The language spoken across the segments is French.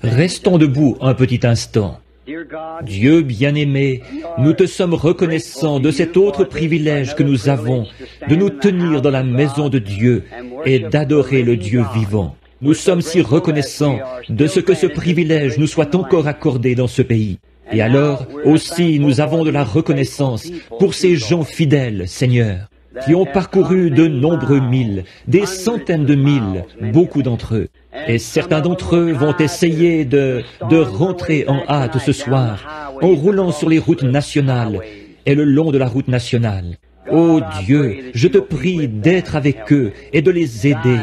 Restons debout un petit instant. Dieu bien-aimé, nous te sommes reconnaissants de cet autre privilège que nous avons de nous tenir dans la maison de Dieu et d'adorer le Dieu vivant. Nous sommes si reconnaissants de ce que ce privilège nous soit encore accordé dans ce pays. Et alors, aussi, nous avons de la reconnaissance pour ces gens fidèles, Seigneur, qui ont parcouru de nombreux milles, des centaines de milles, beaucoup d'entre eux. Et certains d'entre eux vont essayer de rentrer en hâte ce soir, en roulant sur les routes nationales et le long de la route nationale. Ô Dieu, je te prie d'être avec eux et de les aider.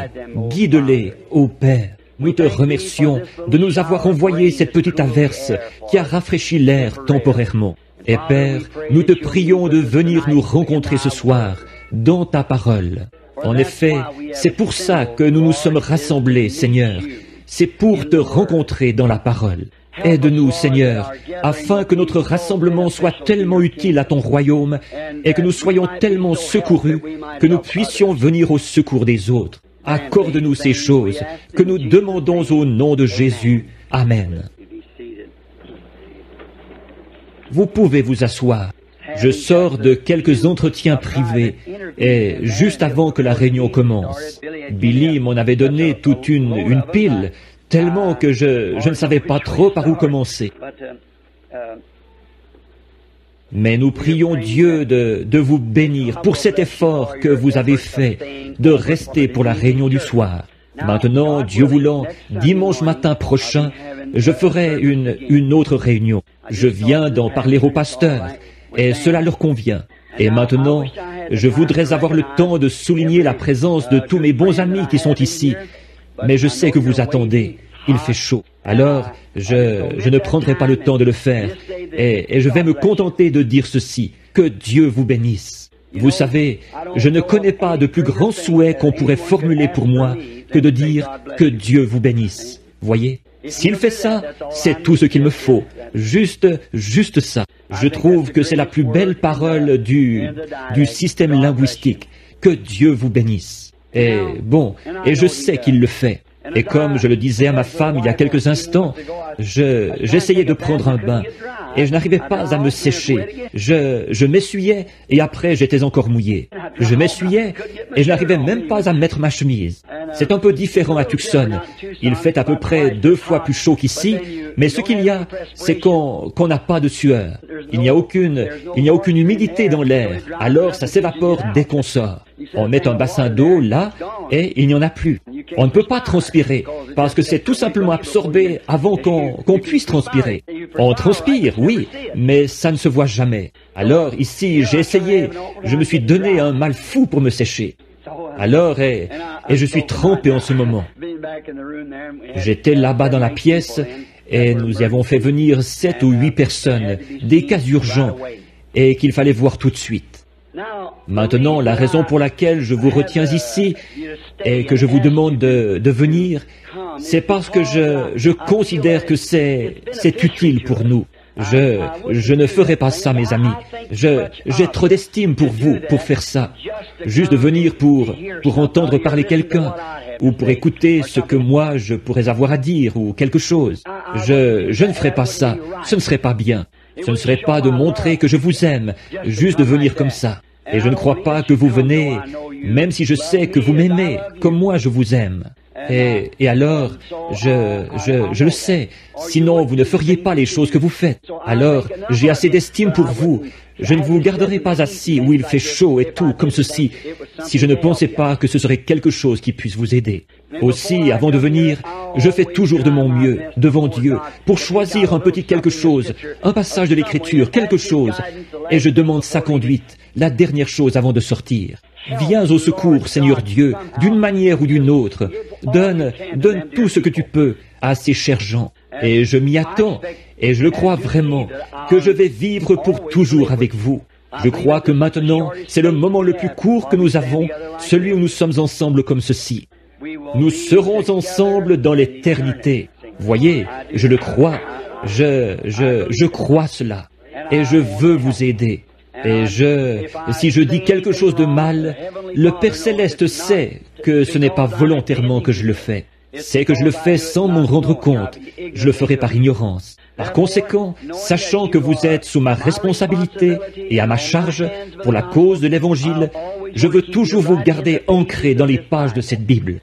Guide-les, ô Père. Nous te remercions de nous avoir envoyé cette petite averse qui a rafraîchi l'air temporairement. Et Père, nous te prions de venir nous rencontrer ce soir dans ta parole. En effet, c'est pour ça que nous nous sommes rassemblés, Seigneur. C'est pour te rencontrer dans la parole. Aide-nous, Seigneur, afin que notre rassemblement soit tellement utile à ton royaume et que nous soyons tellement secourus que nous puissions venir au secours des autres. Accorde-nous ces choses que nous demandons au nom de Jésus. Amen. Vous pouvez vous asseoir. Je sors de quelques entretiens privés et juste avant que la réunion commence, Billy m'en avait donné toute une pile, tellement que je ne savais pas trop par où commencer. Mais nous prions Dieu de vous bénir pour cet effort que vous avez fait de rester pour la réunion du soir. Maintenant, Dieu voulant, dimanche matin prochain, je ferai une autre réunion. Je viens d'en parler aux pasteurs et cela leur convient. Et maintenant, je voudrais avoir le temps de souligner la présence de tous mes bons amis qui sont ici. Mais je sais que vous attendez. Il fait chaud. Alors, je ne prendrai pas le temps de le faire. Et je vais me contenter de dire ceci. Que Dieu vous bénisse. Vous savez, je ne connais pas de plus grand souhait qu'on pourrait formuler pour moi que de dire que Dieu vous bénisse. Voyez? S'il fait ça, c'est tout ce qu'il me faut. Juste ça. Je trouve que c'est la plus belle parole du système linguistique. Que Dieu vous bénisse. Et bon, et je sais qu'il le fait. Et comme je le disais à ma femme il y a quelques instants, j'essayais de prendre un bain et je n'arrivais pas à me sécher. Je m'essuyais et après j'étais encore mouillé. Je m'essuyais et je n'arrivais même pas à mettre ma chemise. C'est un peu différent à Tucson. Il fait à peu près 2 fois plus chaud qu'ici, mais ce qu'il y a, c'est qu'on n'a pas de sueur. Il n'y a aucune humidité dans l'air, alors ça s'évapore dès qu'on sort. On met un bassin d'eau là et il n'y en a plus. On ne peut pas transpirer parce que c'est tout simplement absorbé avant qu'on puisse transpirer. On transpire, oui, mais ça ne se voit jamais. Alors ici, j'ai essayé, je me suis donné un mal fou pour me sécher. Alors, et je suis trempé en ce moment. J'étais là-bas dans la pièce et nous y avons fait venir 7 ou 8 personnes, des cas urgents, et qu'il fallait voir tout de suite. Maintenant, la raison pour laquelle je vous retiens ici et que je vous demande de venir, c'est parce que je considère que c'est utile pour nous. Je ne ferai pas ça, mes amis. J'ai trop d'estime pour vous, pour faire ça. Juste de venir pour entendre parler quelqu'un, ou pour écouter ce que moi je pourrais avoir à dire, ou quelque chose. Je ne ferai pas ça. Ce ne serait pas bien. Ce ne serait pas de montrer que je vous aime, juste de venir comme ça. Et je ne crois pas que vous venez, même si je sais que vous m'aimez, comme moi je vous aime. Et alors, je le sais, sinon vous ne feriez pas les choses que vous faites. Alors, j'ai assez d'estime pour vous. Je ne vous garderai pas assis où il fait chaud et tout, comme ceci, si je ne pensais pas que ce serait quelque chose qui puisse vous aider. Aussi, avant de venir, je fais toujours de mon mieux, devant Dieu, pour choisir un petit quelque chose, un passage de l'Écriture, quelque chose, et je demande sa conduite, la dernière chose avant de sortir. Viens au secours, Seigneur Dieu, d'une manière ou d'une autre. Donne tout ce que tu peux à ces chers gens. Et je m'y attends, et je le crois vraiment, que je vais vivre pour toujours avec vous. Je crois que maintenant, c'est le moment le plus court que nous avons, celui où nous sommes ensemble comme ceci. Nous serons ensemble dans l'éternité. Voyez, je le crois. Je crois cela. Et je veux vous aider. Et si je dis quelque chose de mal, le Père Céleste sait que ce n'est pas volontairement que je le fais. c'est que je le fais sans m'en rendre compte. Je le ferai par ignorance. Par conséquent, sachant que vous êtes sous ma responsabilité et à ma charge pour la cause de l'Évangile, je veux toujours vous garder ancré dans les pages de cette Bible.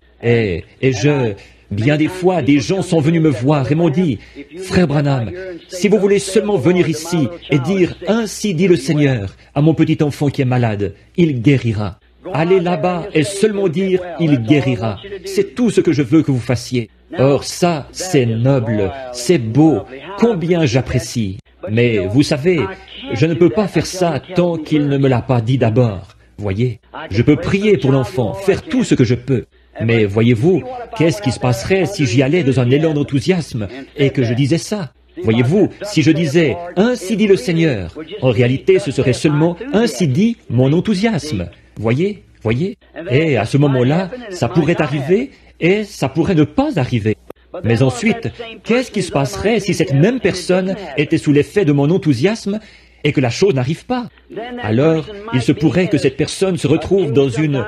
Bien des fois, des gens sont venus me voir et m'ont dit, « Frère Branham, si vous voulez seulement venir ici et dire « Ainsi dit le Seigneur » à mon petit enfant qui est malade, il guérira. Allez là-bas et seulement dire « Il guérira ». C'est tout ce que je veux que vous fassiez. Or ça, c'est noble, c'est beau, combien j'apprécie. Mais vous savez, je ne peux pas faire ça tant qu'il ne me l'a pas dit d'abord. Voyez, je peux prier pour l'enfant, faire tout ce que je peux. Mais voyez-vous, qu'est-ce qui se passerait si j'y allais dans un élan d'enthousiasme et que je disais ça? Voyez-vous, si je disais « Ainsi dit le Seigneur », en réalité ce serait seulement « Ainsi dit mon enthousiasme ». Voyez? Et à ce moment-là, ça pourrait arriver et ça pourrait ne pas arriver. Mais ensuite, qu'est-ce qui se passerait si cette même personne était sous l'effet de mon enthousiasme et que la chose n'arrive pas? Alors, il se pourrait que cette personne se retrouve dans une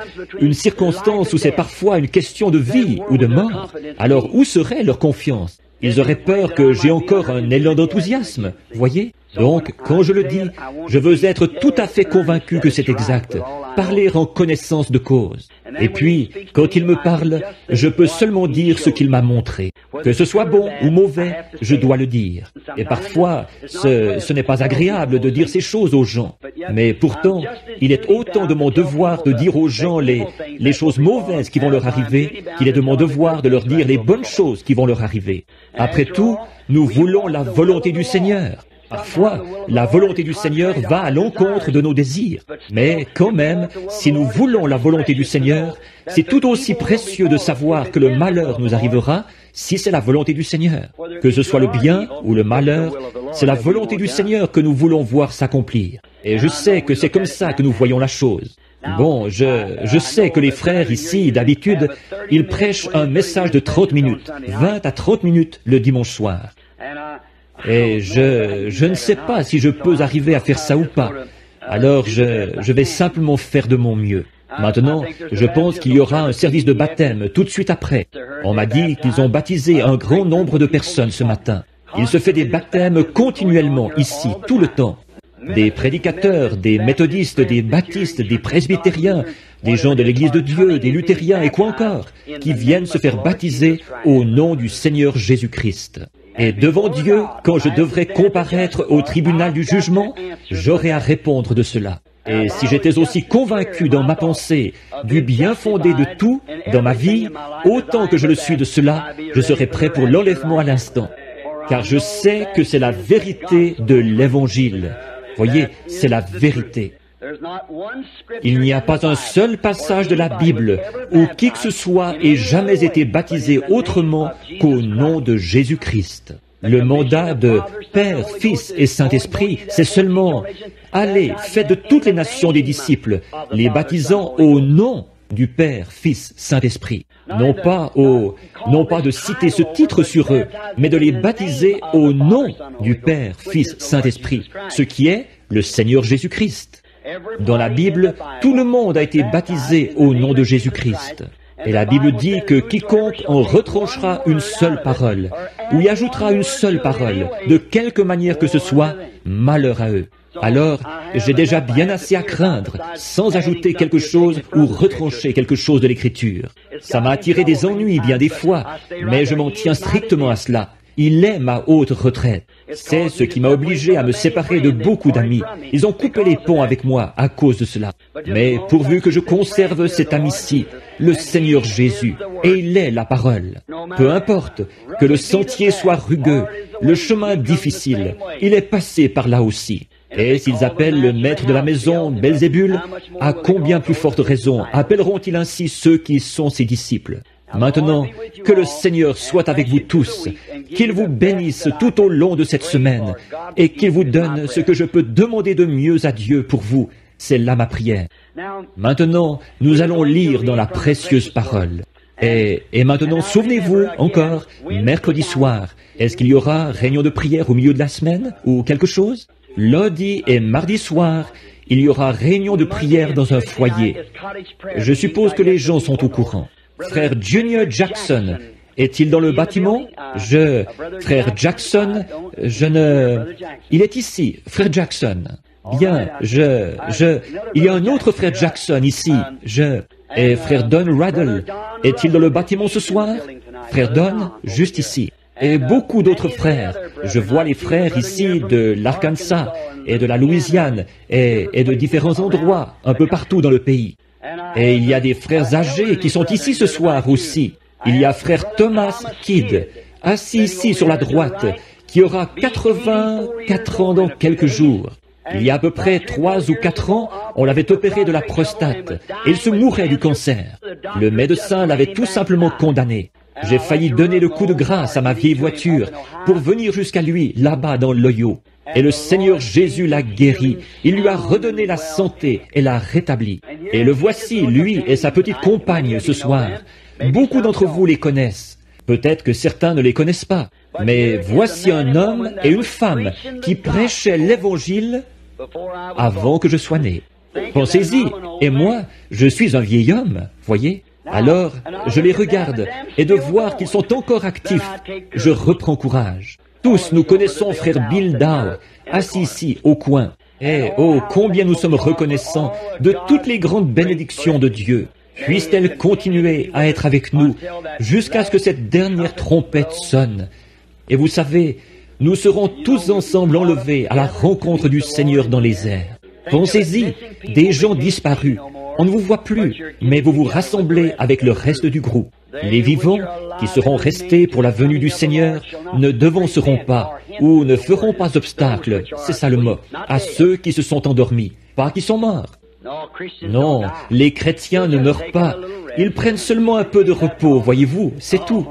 circonstance où c'est parfois une question de vie ou de mort. Alors, où serait leur confiance? Ils auraient peur que j'ai encore un élan d'enthousiasme, voyez? Donc, quand je le dis, je veux être tout à fait convaincu que c'est exact, parler en connaissance de cause. Et puis, quand il me parle, je peux seulement dire ce qu'il m'a montré. Que ce soit bon ou mauvais, je dois le dire. Et parfois, ce n'est pas agréable de dire ces choses aux gens. Mais pourtant, il est autant de mon devoir de dire aux gens les choses mauvaises qui vont leur arriver qu'il est de mon devoir de leur dire les bonnes choses qui vont leur arriver. Après tout, nous voulons la volonté du Seigneur. Parfois, la volonté du Seigneur va à l'encontre de nos désirs. Mais quand même, si nous voulons la volonté du Seigneur, c'est tout aussi précieux de savoir que le malheur nous arrivera si c'est la volonté du Seigneur. Que ce soit le bien ou le malheur, c'est la volonté du Seigneur que nous voulons voir s'accomplir. Et je sais que c'est comme ça que nous voyons la chose. Bon, je sais que les frères ici, d'habitude, ils prêchent un message de 30 minutes, 20 à 30 minutes le dimanche soir. Et je ne sais pas si je peux arriver à faire ça ou pas. Alors je vais simplement faire de mon mieux. Maintenant, je pense qu'il y aura un service de baptême tout de suite après. On m'a dit qu'ils ont baptisé un grand nombre de personnes ce matin. Il se fait des baptêmes continuellement ici, tout le temps. Des prédicateurs, des méthodistes, des baptistes, des presbytériens, des gens de l'Église de Dieu, des luthériens et quoi encore, qui viennent se faire baptiser au nom du Seigneur Jésus-Christ. Et devant Dieu, quand je devrais comparaître au tribunal du jugement, j'aurai à répondre de cela. Et si j'étais aussi convaincu dans ma pensée du bien fondé de tout dans ma vie, autant que je le suis de cela, je serais prêt pour l'enlèvement à l'instant. Car je sais que c'est la vérité de l'Évangile. Voyez, c'est la vérité. Il n'y a pas un seul passage de la Bible où qui que ce soit ait jamais été baptisé autrement qu'au nom de Jésus-Christ. Le mandat de Père, Fils et Saint-Esprit, c'est seulement « Allez, faites de toutes les nations des disciples, les baptisant au nom du Père, Fils, Saint-Esprit. » Non pas de citer ce titre sur eux, mais de les baptiser au nom du Père, Fils, Saint-Esprit, ce qui est le Seigneur Jésus-Christ. Dans la Bible, tout le monde a été baptisé au nom de Jésus-Christ. Et la Bible dit que quiconque en retranchera une seule parole, ou y ajoutera une seule parole, de quelque manière que ce soit, malheur à eux. Alors, j'ai déjà bien assez à craindre, sans ajouter quelque chose ou retrancher quelque chose de l'Écriture. Ça m'a attiré des ennuis bien des fois, mais je m'en tiens strictement à cela. Il est ma haute retraite. C'est ce qui m'a obligé à me séparer de beaucoup d'amis. Ils ont coupé les ponts avec moi à cause de cela. Mais pourvu que je conserve cet ami-ci, le Seigneur Jésus, et il est la parole. Peu importe que le sentier soit rugueux, le chemin difficile, il est passé par là aussi. Et s'ils appellent le maître de la maison Belzébul, à combien plus forte raison appelleront-ils ainsi ceux qui sont ses disciples? Maintenant, que le Seigneur soit avec vous tous, qu'il vous bénisse tout au long de cette semaine, et qu'il vous donne ce que je peux demander de mieux à Dieu pour vous. C'est là ma prière. Maintenant, nous allons lire dans la précieuse parole. Et maintenant, souvenez-vous encore, mercredi soir, est-ce qu'il y aura réunion de prière au milieu de la semaine, ou quelque chose? Lundi et mardi soir, il y aura réunion de prière dans un foyer. Je suppose que les gens sont au courant. Frère Junior Jackson Est-il dans le bâtiment? Frère Jackson, il est ici, frère Jackson. Bien, il y a un autre frère Jackson ici, Et frère Don Raddle, est-il dans le bâtiment ce soir? Frère Don, juste ici. Et beaucoup d'autres frères. Je vois les frères ici de l'Arkansas et de la Louisiane et de différents endroits, un peu partout dans le pays. Et il y a des frères âgés qui sont ici ce soir aussi. Il y a frère Thomas Kidd, assis ici sur la droite, qui aura 84 ans dans quelques jours. Il y a à peu près 3 ou 4 ans, on l'avait opéré de la prostate et il se mourait du cancer. Le médecin l'avait tout simplement condamné. J'ai failli donner le coup de grâce à ma vieille voiture pour venir jusqu'à lui, là-bas dans l'Ohio. Et le Seigneur Jésus l'a guéri. Il lui a redonné la santé et l'a rétabli. Et le voici, lui et sa petite compagne ce soir. Beaucoup d'entre vous les connaissent. Peut-être que certains ne les connaissent pas. Mais voici un homme et une femme qui prêchaient l'Évangile avant que je sois né. Pensez-y. Et moi, je suis un vieil homme, voyez. Alors, je les regarde, et de voir qu'ils sont encore actifs, je reprends courage. Tous nous connaissons frère Bill Dow, assis ici, au coin. Et, oh, combien nous sommes reconnaissants de toutes les grandes bénédictions de Dieu. Puisse-t-elle continuer à être avec nous jusqu'à ce que cette dernière trompette sonne. Et vous savez, nous serons tous ensemble enlevés à la rencontre du Seigneur dans les airs. Pensez-y, des gens disparus. On ne vous voit plus, mais vous vous rassemblez avec le reste du groupe. Les vivants, qui seront restés pour la venue du Seigneur, ne devanceront pas, ou ne feront pas obstacle, c'est ça le mot, à ceux qui se sont endormis, pas qui sont morts. Non, les chrétiens ne meurent pas, ils prennent seulement un peu de repos, voyez-vous, c'est tout.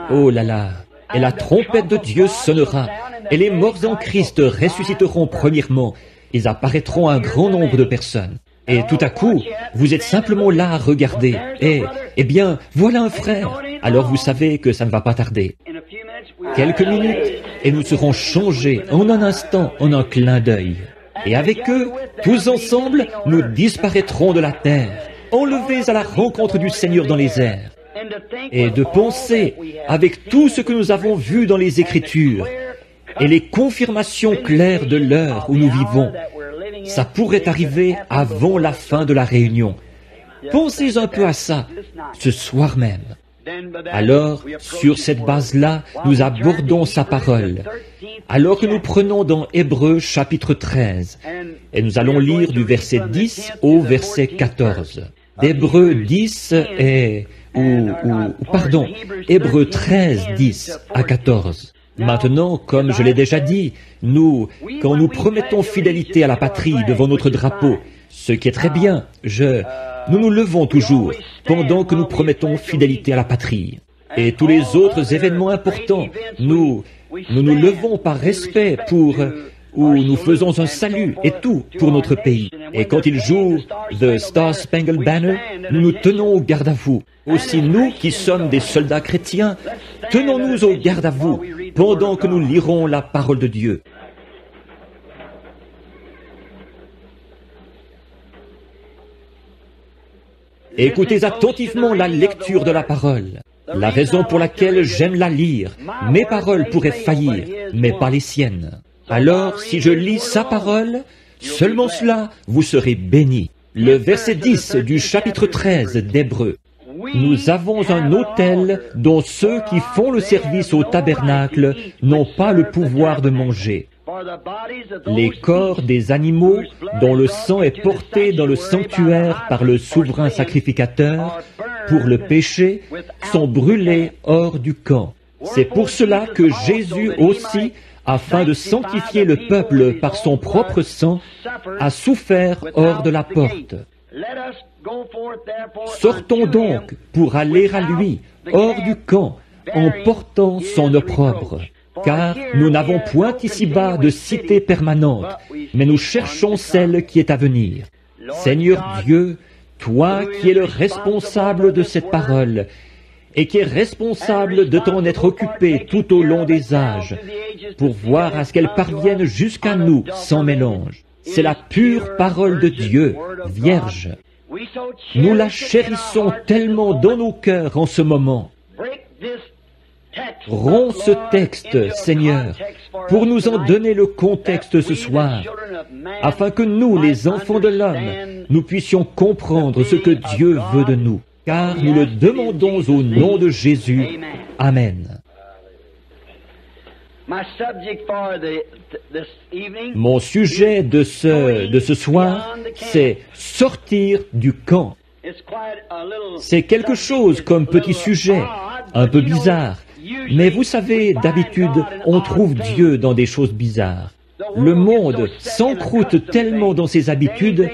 Oh là là, et la trompette de Dieu sonnera, et les morts en Christ ressusciteront premièrement, ils apparaîtront à un grand nombre de personnes. Et tout à coup, vous êtes simplement là à regarder. Eh bien, voilà un frère. Alors vous savez que ça ne va pas tarder. Quelques minutes, et nous serons changés en un instant, en un clin d'œil. Et avec eux, tous ensemble, nous disparaîtrons de la terre, enlevés à la rencontre du Seigneur dans les airs. Et de penser, avec tout ce que nous avons vu dans les Écritures, et les confirmations claires de l'heure où nous vivons, ça pourrait arriver avant la fin de la réunion. Pensez un peu à ça, ce soir même. Alors, sur cette base-là, nous abordons sa parole. Alors que nous prenons dans Hébreux chapitre 13, et nous allons lire du verset 10 au verset 14. D'Hébreux 10 Hébreux 13, 10 à 14. Maintenant, comme je l'ai déjà dit, quand nous promettons fidélité à la patrie devant notre drapeau, ce qui est très bien, nous nous levons toujours pendant que nous promettons fidélité à la patrie. Et tous les autres événements importants, nous nous levons par respect où nous faisons un salut et tout pour notre pays. Et quand ils jouent The Star Spangled Banner, nous nous tenons au garde à vous. Aussi nous qui sommes des soldats chrétiens, tenons-nous au garde à vous pendant que nous lirons la parole de Dieu. Écoutez attentivement la lecture de la parole. La raison pour laquelle j'aime la lire, mes paroles pourraient faillir, mais pas les siennes. Alors, si je lis sa parole, seulement cela, vous serez bénis. Le verset 10 du chapitre 13 d'Hébreux. Nous avons un autel dont ceux qui font le service au tabernacle n'ont pas le pouvoir de manger. Les corps des animaux dont le sang est porté dans le sanctuaire par le souverain sacrificateur pour le péché sont brûlés hors du camp. C'est pour cela que Jésus aussi, afin de sanctifier le peuple par son propre sang, a souffert hors de la porte. Sortons donc pour aller à lui, hors du camp, en portant son opprobre. Car nous n'avons point ici-bas de cité permanente, mais nous cherchons celle qui est à venir. Seigneur Dieu, toi qui es le responsable de cette parole, et qui est responsable de t'en être occupé tout au long des âges, pour voir à ce qu'elle parvienne jusqu'à nous sans mélange. C'est la pure parole de Dieu, vierge. Nous la chérissons tellement dans nos cœurs en ce moment. Romps ce texte, Seigneur, pour nous en donner le contexte ce soir, afin que nous, les enfants de l'homme, nous puissions comprendre ce que Dieu veut de nous, car nous le demandons au nom de Jésus. Amen. Mon sujet de ce soir, c'est sortir du camp. C'est quelque chose comme petit sujet, un peu bizarre. Mais vous savez, d'habitude, on trouve Dieu dans des choses bizarres. Le monde s'encroute tellement dans ses habitudes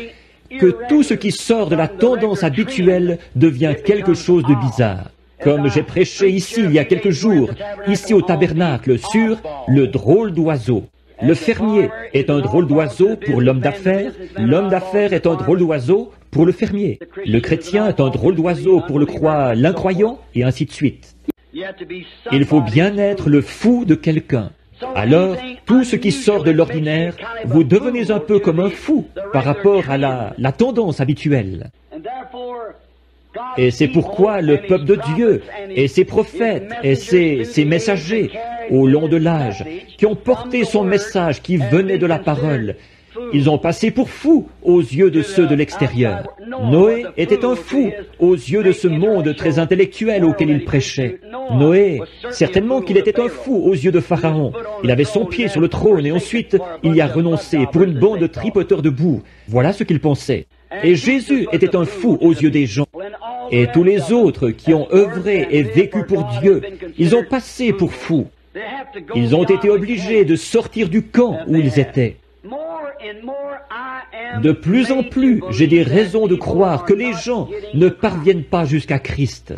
que tout ce qui sort de la tendance habituelle devient quelque chose de bizarre. Comme j'ai prêché ici il y a quelques jours, ici au tabernacle, sur le drôle d'oiseau. Le fermier est un drôle d'oiseau pour l'homme d'affaires est un drôle d'oiseau pour le fermier. Le chrétien est un drôle d'oiseau pour l'incroyant, et ainsi de suite. Il faut bien être le fou de quelqu'un. Alors, tout ce qui sort de l'ordinaire, vous devenez un peu comme un fou par rapport à la tendance habituelle. Et c'est pourquoi le peuple de Dieu et ses prophètes et ses messagers au long de l'âge, qui ont porté son message qui venait de la parole, ils ont passé pour fous aux yeux de ceux de l'extérieur. Noé était un fou aux yeux de ce monde très intellectuel auquel il prêchait. Noé, certainement qu'il était un fou aux yeux de Pharaon. Il avait son pied sur le trône et ensuite il y a renoncé pour une bande de tripoteurs de boue. Voilà ce qu'il pensait. Et Jésus était un fou aux yeux des gens. Et tous les autres qui ont œuvré et vécu pour Dieu, ils ont passé pour fous. Ils ont été obligés de sortir du camp où ils étaient. De plus en plus, j'ai des raisons de croire que les gens ne parviennent pas jusqu'à Christ.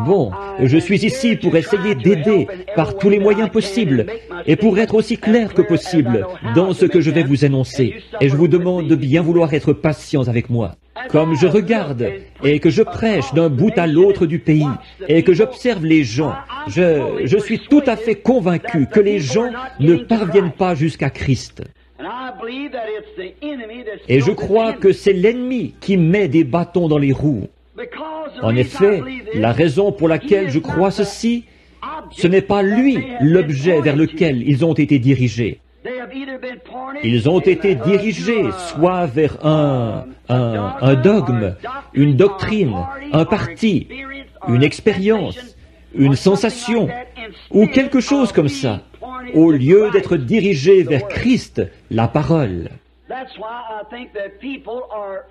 Bon, je suis ici pour essayer d'aider par tous les moyens possibles et pour être aussi clair que possible dans ce que je vais vous énoncer. Et je vous demande de bien vouloir être patients avec moi. Comme je regarde et que je prêche d'un bout à l'autre du pays et que j'observe les gens, je suis tout à fait convaincu que les gens ne parviennent pas jusqu'à Christ. Et je crois que c'est l'ennemi qui met des bâtons dans les roues. En effet, la raison pour laquelle je crois ceci, ce n'est pas lui l'objet vers lequel ils ont été dirigés. Ils ont été dirigés soit vers un dogme, une doctrine, un parti, une expérience, une sensation, ou quelque chose comme ça, au lieu d'être dirigés vers Christ, la parole.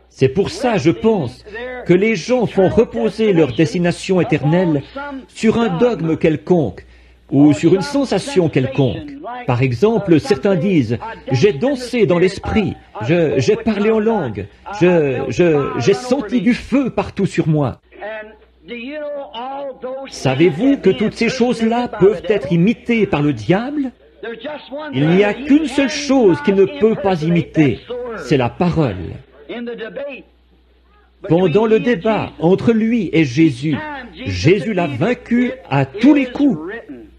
C'est pour ça, je pense, que les gens font reposer leur destination éternelle sur un dogme quelconque ou sur une sensation quelconque. Par exemple, certains disent « J'ai dansé dans l'esprit, j'ai parlé en langue, j'ai senti du feu partout sur moi. » Savez-vous que toutes ces choses-là peuvent être imitées par le diable? Il n'y a qu'une seule chose qu'il ne peut pas imiter, c'est la parole. Pendant le débat entre lui et Jésus, Jésus l'a vaincu à tous les coups.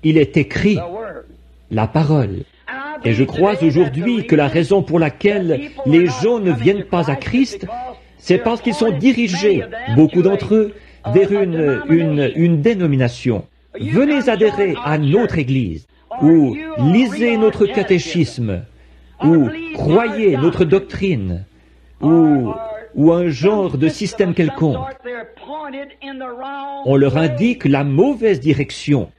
Il est écrit, la parole. Et je crois aujourd'hui que la raison pour laquelle les gens ne viennent pas à Christ, c'est parce qu'ils sont dirigés, beaucoup d'entre eux, vers une dénomination. Venez adhérer à notre Église, ou lisez notre catéchisme, ou croyez notre doctrine, ou un genre de système quelconque. On leur indique la mauvaise direction.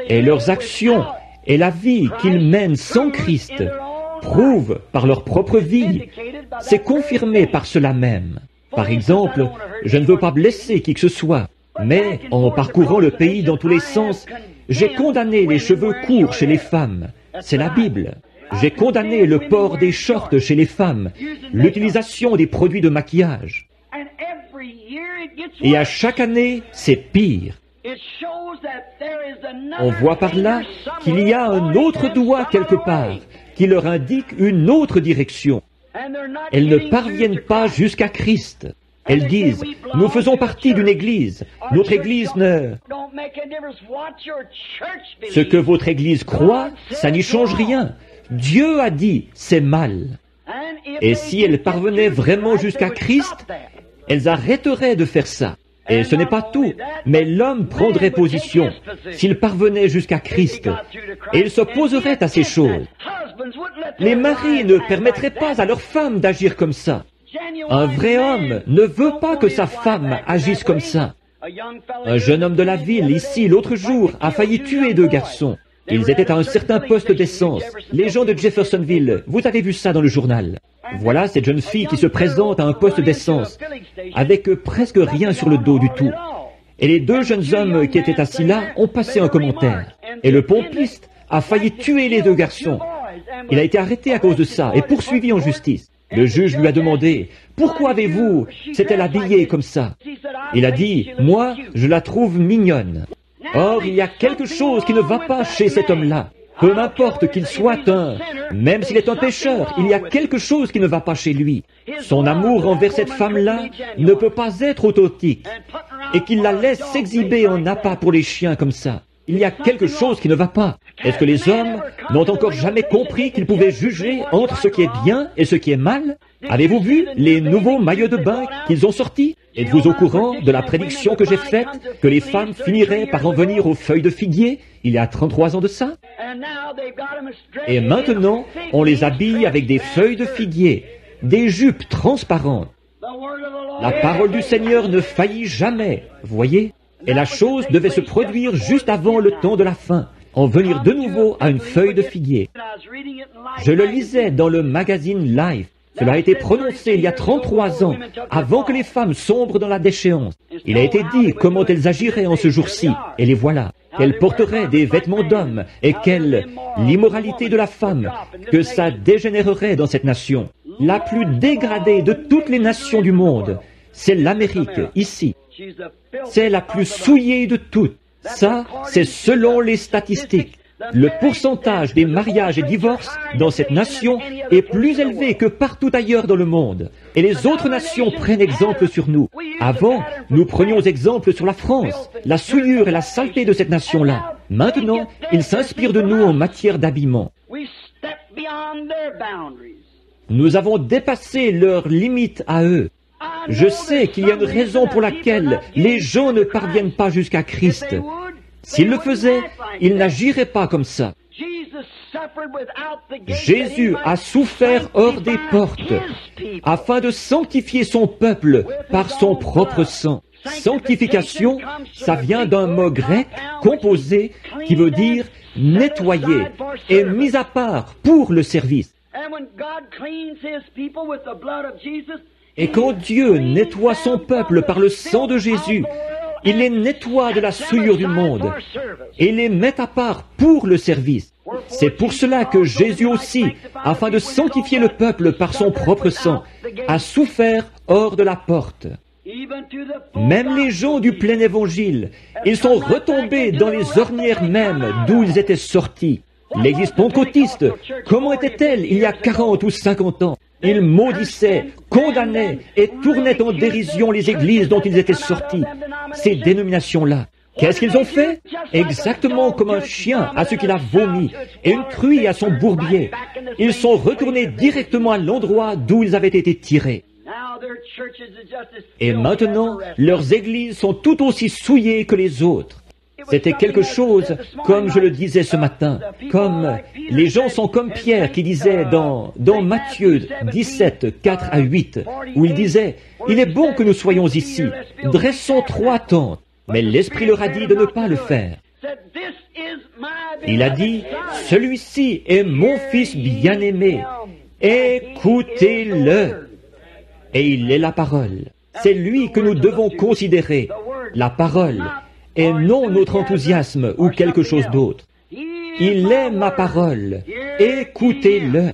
Et leurs actions et la vie qu'ils mènent sans Christ prouvent par leur propre vie. C'est confirmé par cela même. Par exemple, je ne veux pas blesser qui que ce soit, mais en parcourant le pays dans tous les sens, j'ai condamné les cheveux courts chez les femmes. C'est la Bible. J'ai condamné le port des shorts chez les femmes, l'utilisation des produits de maquillage. Et à chaque année, c'est pire. On voit par là qu'il y a un autre doigt quelque part qui leur indique une autre direction. Elles ne parviennent pas jusqu'à Christ. Elles disent, nous faisons partie d'une église. Notre église ne... Ce que votre église croit, ça n'y change rien. Dieu a dit, c'est mal. Et si elles parvenaient vraiment jusqu'à Christ, elles arrêteraient de faire ça. Et ce n'est pas tout, mais l'homme prendrait position s'il parvenait jusqu'à Christ, et il s'opposerait à ces choses. Les maris ne permettraient pas à leurs femmes d'agir comme ça. Un vrai homme ne veut pas que sa femme agisse comme ça. Un jeune homme de la ville, ici, l'autre jour, a failli tuer 2 garçons. Ils étaient à un certain poste d'essence. Les gens de Jeffersonville, vous avez vu ça dans le journal. Voilà cette jeune fille qui se présente à un poste d'essence, avec presque rien sur le dos du tout. Et les 2 jeunes hommes qui étaient assis là ont passé un commentaire. Et le pompiste a failli tuer les 2 garçons. Il a été arrêté à cause de ça et poursuivi en justice. Le juge lui a demandé, « Pourquoi avez-vous s'est-elle habillée comme ça ?» Il a dit, « Moi, je la trouve mignonne. » Or, il y a quelque chose qui ne va pas chez cet homme-là. Peu m'importe qu'il soit même s'il est un pécheur, il y a quelque chose qui ne va pas chez lui. Son amour envers cette femme-là ne peut pas être authentique, et qu'il la laisse s'exhiber en appât pour les chiens comme ça. Il y a quelque chose qui ne va pas. Est-ce que les hommes n'ont encore jamais compris qu'ils pouvaient juger entre ce qui est bien et ce qui est mal? Avez-vous vu les nouveaux maillots de bain qu'ils ont sortis? Êtes-vous au courant de la prédiction que j'ai faite, que les femmes finiraient par en venir aux feuilles de figuier, il y a 33 ans de ça? Et maintenant, on les habille avec des feuilles de figuier, des jupes transparentes. La parole du Seigneur ne faillit jamais, voyez? Et la chose devait se produire juste avant le temps de la fin, en venir de nouveau à une feuille de figuier. Je le lisais dans le magazine Life. Cela a été prononcé il y a 33 ans, avant que les femmes sombrent dans la déchéance. Il a été dit comment elles agiraient en ce jour-ci, et les voilà. Qu'elles porteraient des vêtements d'hommes, et quelle l'immoralité de la femme, que ça dégénérerait dans cette nation. La plus dégradée de toutes les nations du monde, c'est l'Amérique, ici. C'est la plus souillée de toutes. Ça, c'est selon les statistiques. Le pourcentage des mariages et divorces dans cette nation est plus élevé que partout ailleurs dans le monde. Et les autres nations prennent exemple sur nous. Avant, nous prenions exemple sur la France, la souillure et la saleté de cette nation-là. Maintenant, ils s'inspirent de nous en matière d'habillement. Nous avons dépassé leurs limites à eux. Je sais qu'il y a une raison pour laquelle les gens ne parviennent pas jusqu'à Christ. S'ils le faisaient, ils n'agiraient pas comme ça. Jésus a souffert hors des portes afin de sanctifier son peuple par son propre sang. Sanctification, ça vient d'un mot grec composé qui veut dire nettoyer et mis à part pour le service. Et quand Dieu nettoie son peuple par le sang de Jésus, il les nettoie de la souillure du monde et les met à part pour le service. C'est pour cela que Jésus aussi, afin de sanctifier le peuple par son propre sang, a souffert hors de la porte. Même les gens du plein évangile, ils sont retombés dans les ornières mêmes d'où ils étaient sortis. L'Église pentecôtiste, comment était-elle il y a 40 ou 50 ans? Ils maudissaient, condamnaient et tournaient en dérision les églises dont ils étaient sortis. Ces dénominations-là, qu'est-ce qu'ils ont fait? Exactement comme un chien à ce qu'il a vomi et une truie à son bourbier. Ils sont retournés directement à l'endroit d'où ils avaient été tirés. Et maintenant, leurs églises sont tout aussi souillées que les autres. C'était quelque chose, comme je le disais ce matin, comme les gens sont comme Pierre qui disait dans Matthieu 17, 4 à 8, où il disait, « Il est bon que nous soyons ici, dressons 3 tentes. » Mais l'Esprit leur a dit de ne pas le faire. Il a dit, « Celui-ci est mon Fils bien-aimé, écoutez-le. » Et il est la parole. C'est lui que nous devons considérer, la parole, et non notre enthousiasme ou quelque chose d'autre. Il est ma parole, écoutez-le.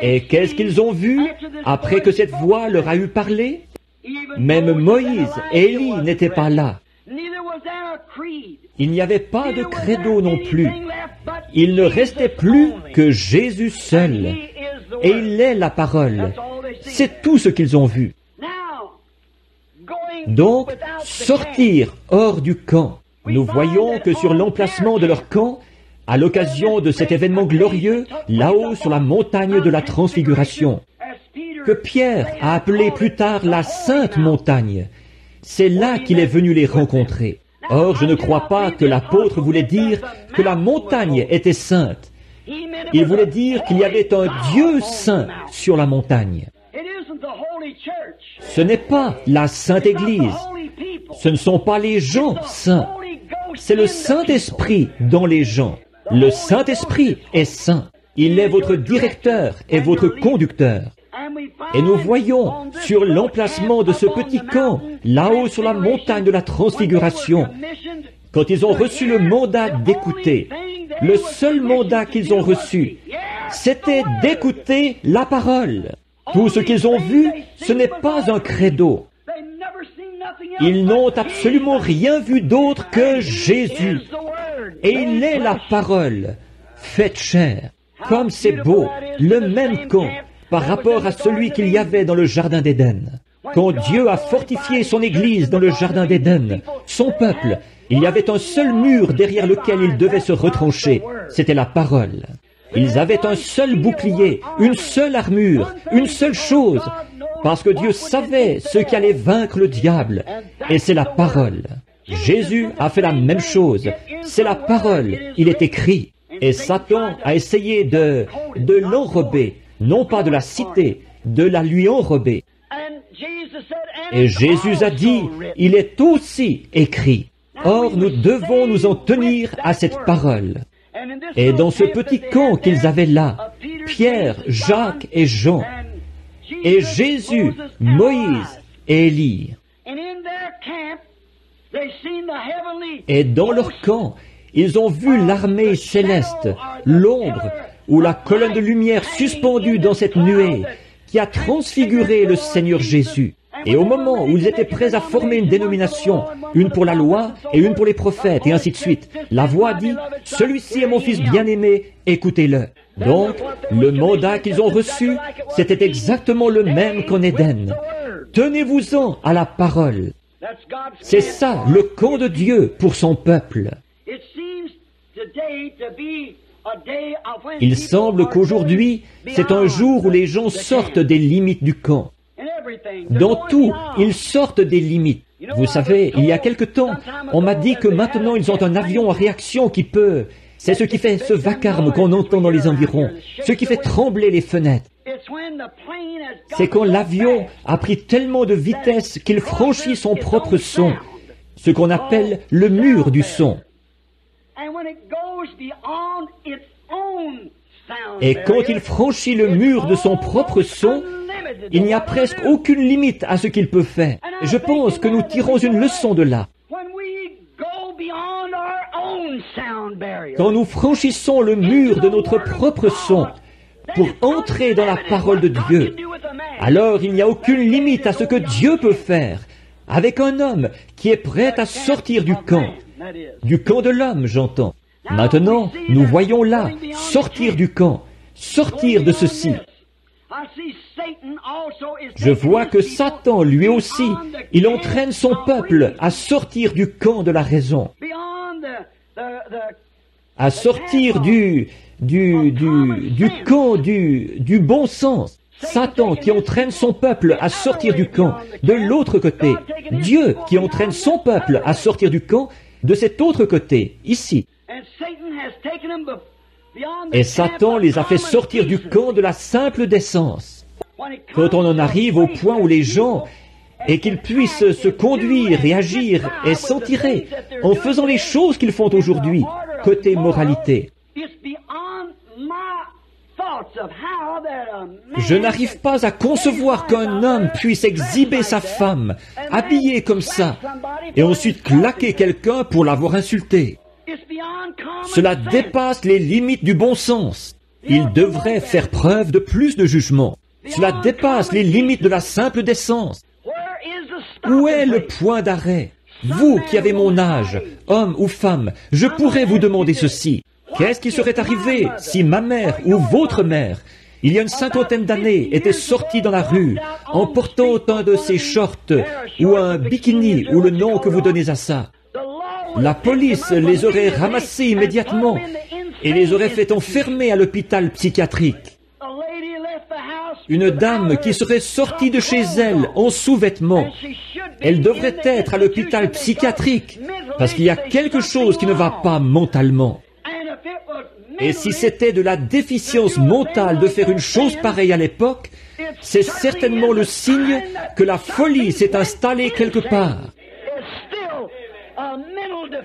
Et qu'est-ce qu'ils ont vu après que cette voix leur a eu parlé? Même Moïse et Élie n'étaient pas là. Il n'y avait pas de credo non plus. Il ne restait plus que Jésus seul. Et il est la parole. C'est tout ce qu'ils ont vu. Donc, sortir hors du camp. Nous voyons que sur l'emplacement de leur camp, à l'occasion de cet événement glorieux, là-haut sur la montagne de la Transfiguration, que Pierre a appelé plus tard la Sainte Montagne, c'est là qu'il est venu les rencontrer. Or, je ne crois pas que l'apôtre voulait dire que la montagne était sainte. Il voulait dire qu'il y avait un Dieu saint sur la montagne. Ce n'est pas la Sainte Église. Ce ne sont pas les gens saints. C'est le Saint-Esprit dans les gens. Le Saint-Esprit est saint. Il est votre directeur et votre conducteur. Et nous voyons sur l'emplacement de ce petit camp, là-haut sur la montagne de la Transfiguration, quand ils ont reçu le mandat d'écouter, le seul mandat qu'ils ont reçu, c'était d'écouter la parole. Tout ce qu'ils ont vu, ce n'est pas un credo. Ils n'ont absolument rien vu d'autre que Jésus. Et il est la parole, faite chair. Comme c'est beau, le même camp, par rapport à celui qu'il y avait dans le Jardin d'Éden. Quand Dieu a fortifié son Église dans le Jardin d'Éden, son peuple, il y avait un seul mur derrière lequel ils devaient se retrancher. C'était la parole. Ils avaient un seul bouclier, une seule armure, une seule chose, parce que Dieu savait ce qui allait vaincre le diable, et c'est la parole. Jésus a fait la même chose. C'est la parole, il est écrit. Et Satan a essayé de l'enrober, non pas de la citer, de la lui enrober. Et Jésus a dit, il est aussi écrit. Or, nous devons nous en tenir à cette parole. Et dans ce petit camp qu'ils avaient là, Pierre, Jacques et Jean, et Jésus, Moïse et Élie. Et dans leur camp, ils ont vu l'armée céleste, l'ombre ou la colonne de lumière suspendue dans cette nuée qui a transfiguré le Seigneur Jésus. Et au moment où ils étaient prêts à former une dénomination, une pour la loi et une pour les prophètes, et ainsi de suite, la voix dit, « Celui-ci est mon fils bien-aimé, écoutez-le. » Donc, le mandat qu'ils ont reçu, c'était exactement le même qu'en Éden. Tenez-vous-en à la parole. C'est ça, le camp de Dieu pour son peuple. Il semble qu'aujourd'hui, c'est un jour où les gens sortent des limites du camp. Dans tout, ils sortent des limites. Vous savez, il y a quelque temps, on m'a dit que maintenant ils ont un avion en réaction qui peut... C'est ce qui fait ce vacarme qu'on entend dans les environs, ce qui fait trembler les fenêtres. C'est quand l'avion a pris tellement de vitesse qu'il franchit son propre son, ce qu'on appelle le mur du son. Et quand il franchit le mur de son propre son, il n'y a presque aucune limite à ce qu'il peut faire. Je pense que nous tirons une leçon de là. Quand nous franchissons le mur de notre propre son pour entrer dans la parole de Dieu, alors il n'y a aucune limite à ce que Dieu peut faire avec un homme qui est prêt à sortir du camp de l'homme, j'entends. Maintenant, nous voyons là, sortir du camp, sortir de ceci. Je vois que Satan, lui aussi, il entraîne son peuple à sortir du camp de la raison, à sortir du camp du bon sens. Satan qui entraîne son peuple à sortir du camp de l'autre côté. Dieu qui entraîne son peuple à sortir du camp de cet autre côté, ici. Et Satan les a fait sortir du camp de la simple décence. Quand on en arrive au point où les gens, et qu'ils puissent se conduire et agir et s'en tirer en faisant les choses qu'ils font aujourd'hui, côté moralité. Je n'arrive pas à concevoir qu'un homme puisse exhiber sa femme, habillée comme ça, et ensuite claquer quelqu'un pour l'avoir insulté. Cela dépasse les limites du bon sens. Il devrait faire preuve de plus de jugement. Cela dépasse les limites de la simple décence. Où est le point d'arrêt? Vous qui avez mon âge, homme ou femme, je pourrais vous demander ceci. Qu'est-ce qui serait arrivé si ma mère ou votre mère, il y a une 50aine d'années, était sortie dans la rue en portant un de ces shorts ou un bikini ou le nom que vous donnez à ça? La police les aurait ramassés immédiatement et les aurait fait enfermer à l'hôpital psychiatrique. Une dame qui serait sortie de chez elle en sous-vêtements, elle devrait être à l'hôpital psychiatrique parce qu'il y a quelque chose qui ne va pas mentalement. Et si c'était de la déficience mentale de faire une chose pareille à l'époque, c'est certainement le signe que la folie s'est installée quelque part.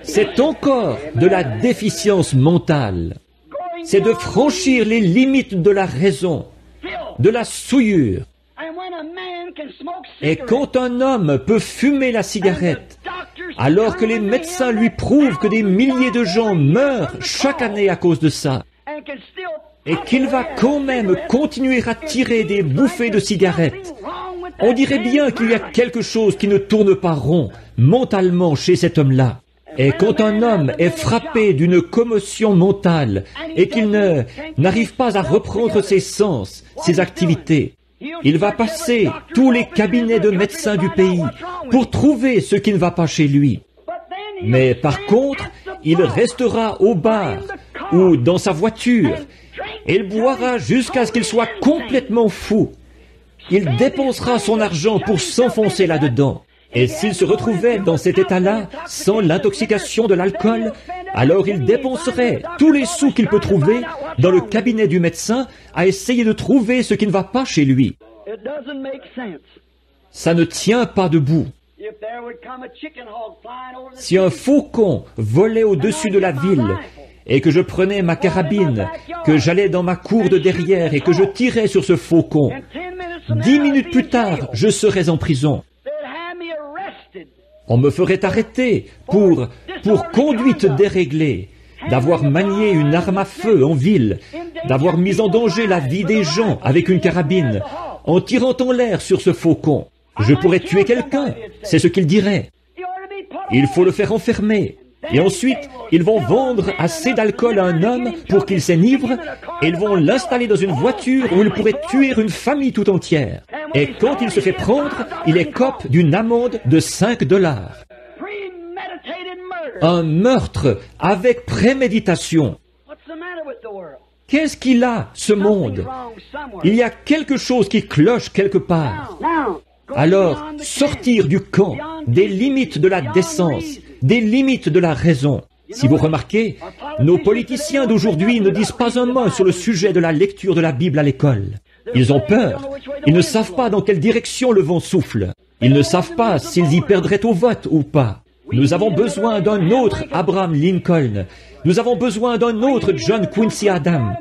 C'est encore de la déficience mentale. C'est de franchir les limites de la raison, de la souillure. Et quand un homme peut fumer la cigarette, alors que les médecins lui prouvent que des milliers de gens meurent chaque année à cause de ça, et qu'il va quand même continuer à tirer des bouffées de cigarettes, on dirait bien qu'il y a quelque chose qui ne tourne pas rond mentalement chez cet homme-là. Et quand un homme est frappé d'une commotion mentale et qu'il n'arrive pas à reprendre ses sens, ses activités, il va passer tous les cabinets de médecins du pays pour trouver ce qui ne va pas chez lui. Mais par contre, il restera au bar ou dans sa voiture et il boira jusqu'à ce qu'il soit complètement fou. Il dépensera son argent pour s'enfoncer là-dedans. Et s'il se retrouvait dans cet état-là, sans l'intoxication de l'alcool, alors il dépenserait tous les sous qu'il peut trouver dans le cabinet du médecin à essayer de trouver ce qui ne va pas chez lui. Ça ne tient pas debout. Si un faucon volait au-dessus de la ville, et que je prenais ma carabine, que j'allais dans ma cour de derrière et que je tirais sur ce faucon, 10 minutes plus tard, je serais en prison. On me ferait arrêter pour conduite déréglée, d'avoir manié une arme à feu en ville, d'avoir mis en danger la vie des gens avec une carabine, en tirant en l'air sur ce faucon. Je pourrais tuer quelqu'un, c'est ce qu'il dirait. Il faut le faire enfermer. Et ensuite, ils vont vendre assez d'alcool à un homme pour qu'il s'enivre, et ils vont l'installer dans une voiture où il pourrait tuer une famille tout entière. Et quand il se fait prendre, il écope d'une amende de $5. Un meurtre avec préméditation. Qu'est-ce qu'il a, ce monde? Il y a quelque chose qui cloche quelque part. Alors, sortir du camp, des limites de la décence, des limites de la raison. Si vous remarquez, nos politiciens d'aujourd'hui ne disent pas un mot sur le sujet de la lecture de la Bible à l'école. Ils ont peur. Ils ne savent pas dans quelle direction le vent souffle. Ils ne savent pas s'ils y perdraient au vote ou pas. Nous avons besoin d'un autre Abraham Lincoln. Nous avons besoin d'un autre John Quincy Adams.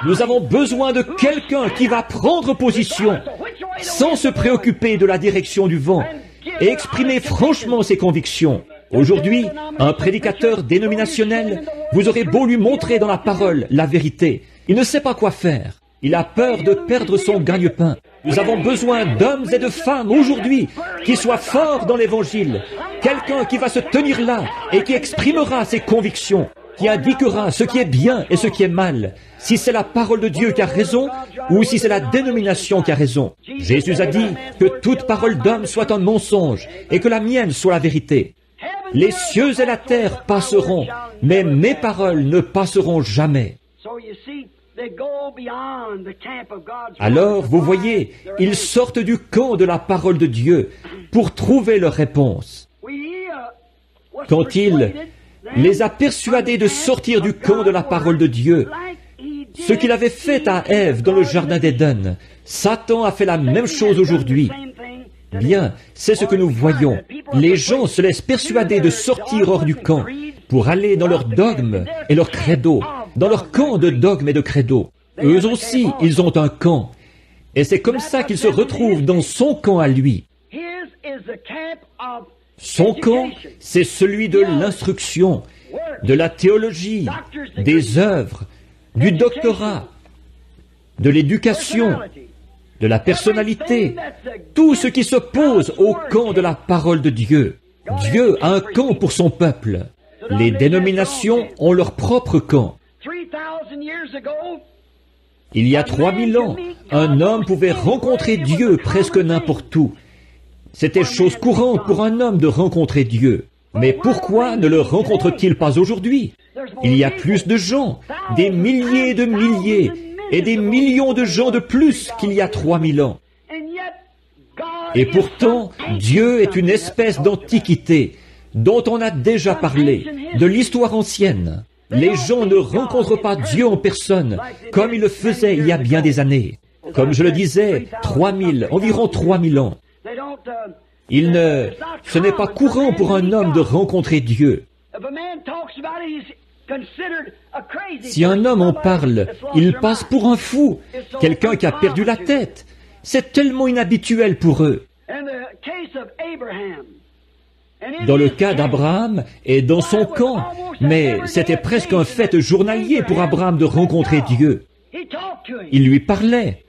Nous avons besoin de quelqu'un qui va prendre position sans se préoccuper de la direction du vent et exprimer franchement ses convictions. Aujourd'hui, un prédicateur dénominationnel, vous aurez beau lui montrer dans la parole la vérité, il ne sait pas quoi faire. Il a peur de perdre son gagne-pain. Nous avons besoin d'hommes et de femmes aujourd'hui qui soient forts dans l'Évangile. Quelqu'un qui va se tenir là et qui exprimera ses convictions, qui indiquera ce qui est bien et ce qui est mal, si c'est la parole de Dieu qui a raison ou si c'est la dénomination qui a raison. Jésus a dit que toute parole d'homme soit un mensonge et que la mienne soit la vérité. Les cieux et la terre passeront, mais mes paroles ne passeront jamais. Alors, vous voyez, ils sortent du camp de la parole de Dieu pour trouver leur réponse. Quand il les a persuadés de sortir du camp de la parole de Dieu, ce qu'il avait fait à Ève dans le jardin d'Éden, Satan a fait la même chose aujourd'hui. Bien, c'est ce que nous voyons. Les gens se laissent persuader de sortir hors du camp pour aller dans leur dogme et leur credo, dans leur camp de dogme et de credo. Eux aussi, ils ont un camp. Et c'est comme ça qu'ils se retrouvent dans son camp à lui. Son camp, c'est celui de l'instruction, de la théologie, des œuvres, du doctorat, de l'éducation, de la personnalité, tout ce qui s'oppose au camp de la parole de Dieu. Dieu a un camp pour son peuple. Les dénominations ont leur propre camp. Il y a 3000 ans, un homme pouvait rencontrer Dieu presque n'importe où. C'était chose courante pour un homme de rencontrer Dieu. Mais pourquoi ne le rencontre-t-il pas aujourd'hui? Il y a plus de gens, des milliers de milliers, et des millions de gens de plus qu'il y a 3000 ans. Et pourtant, Dieu est une espèce d'antiquité dont on a déjà parlé, de l'histoire ancienne. Les gens ne rencontrent pas Dieu en personne, comme ils le faisaient il y a bien des années. Comme je le disais, environ 3000 ans. Ce n'est pas courant pour un homme de rencontrer Dieu. Si un homme en parle, il passe pour un fou, quelqu'un qui a perdu la tête. C'est tellement inhabituel pour eux. Dans le cas d'Abraham et dans son camp, mais c'était presque un fait journalier pour Abraham de rencontrer Dieu. Il lui parlait.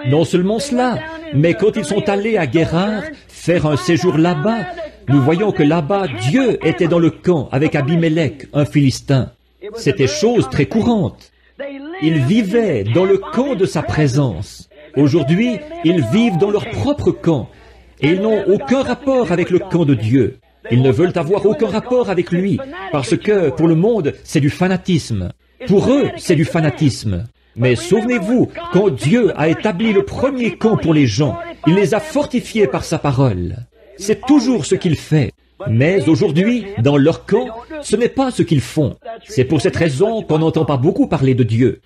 Non seulement cela, mais quand ils sont allés à Guérar faire un séjour là-bas, nous voyons que là-bas, Dieu était dans le camp avec Abimelech, un Philistin. C'était chose très courante. Ils vivaient dans le camp de sa présence. Aujourd'hui, ils vivent dans leur propre camp et ils n'ont aucun rapport avec le camp de Dieu. Ils ne veulent avoir aucun rapport avec lui parce que pour le monde, c'est du fanatisme. Pour eux, c'est du fanatisme. Mais souvenez-vous, quand Dieu a établi le premier camp pour les gens, il les a fortifiés par sa parole. C'est toujours ce qu'il fait. Mais aujourd'hui, dans leur camp, ce n'est pas ce qu'ils font. C'est pour cette raison qu'on n'entend pas beaucoup parler de Dieu.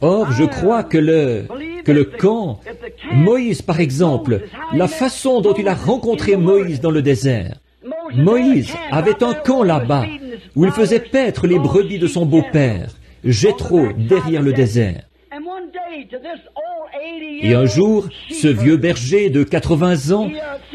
Or, je crois que le camp, Moïse par exemple, la façon dont il a rencontré Moïse dans le désert. Moïse avait un camp là-bas, où il faisait paître les brebis de son beau-père, Jéthro, derrière le désert. Et un jour, ce vieux berger de 80 ans,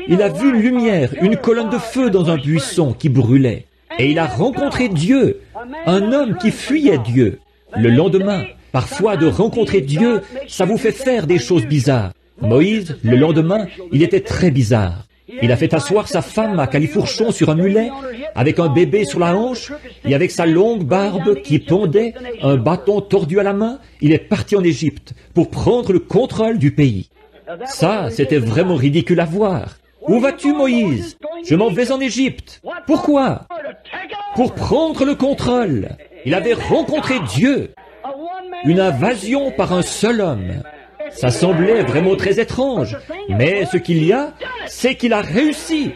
il a vu une lumière, une colonne de feu dans un buisson qui brûlait. Et il a rencontré Dieu, un homme qui fuyait Dieu. Le lendemain, parfois de rencontrer Dieu, ça vous fait faire des choses bizarres. Moïse, le lendemain, il était très bizarre. Il a fait asseoir sa femme à califourchon sur un mulet, avec un bébé sur la hanche, et avec sa longue barbe qui pendait, un bâton tordu à la main, il est parti en Égypte pour prendre le contrôle du pays. Ça, c'était vraiment ridicule à voir. Où vas-tu, Moïse? Je m'en vais en Égypte. Pourquoi? Pour prendre le contrôle. Il avait rencontré Dieu. Une invasion par un seul homme. Ça semblait vraiment très étrange, mais ce qu'il y a, c'est qu'il a réussi.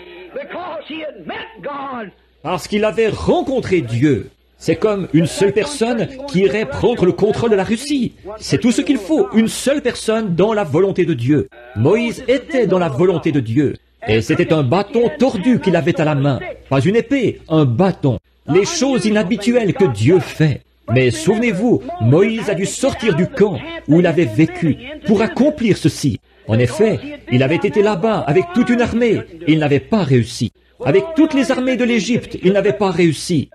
Parce qu'il avait rencontré Dieu. C'est comme une seule personne qui irait prendre le contrôle de la Russie. C'est tout ce qu'il faut, une seule personne dans la volonté de Dieu. Moïse était dans la volonté de Dieu. Et c'était un bâton tordu qu'il avait à la main. Pas une épée, un bâton. Les choses inhabituelles que Dieu fait. Mais souvenez-vous, Moïse a dû sortir du camp où il avait vécu pour accomplir ceci. En effet, il avait été là-bas avec toute une armée et il n'avait pas réussi. Avec toutes les armées de l'Égypte, il n'avait pas réussi.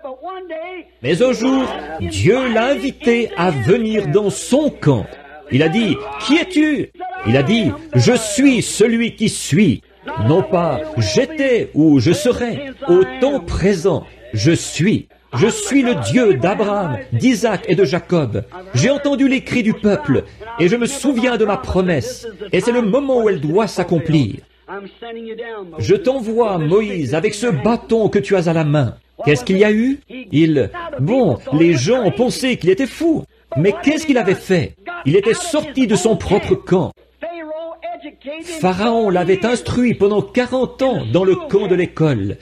Mais un jour, Dieu l'a invité à venir dans son camp. Il a dit, « Qui es-tu » Il a dit, « Je suis celui qui suis. » Non pas « J'étais » ou « Je serai ». Au temps présent, je suis. Je suis le Dieu d'Abraham, d'Isaac et de Jacob. J'ai entendu les cris du peuple et je me souviens de ma promesse. Et c'est le moment où elle doit s'accomplir. Je t'envoie, Moïse, avec ce bâton que tu as à la main. Qu'est-ce qu'il y a eu? Les gens ont pensé qu'il était fou. Mais qu'est-ce qu'il avait fait? Il était sorti de son propre camp. Pharaon l'avait instruit pendant 40 ans dans le camp de l'école.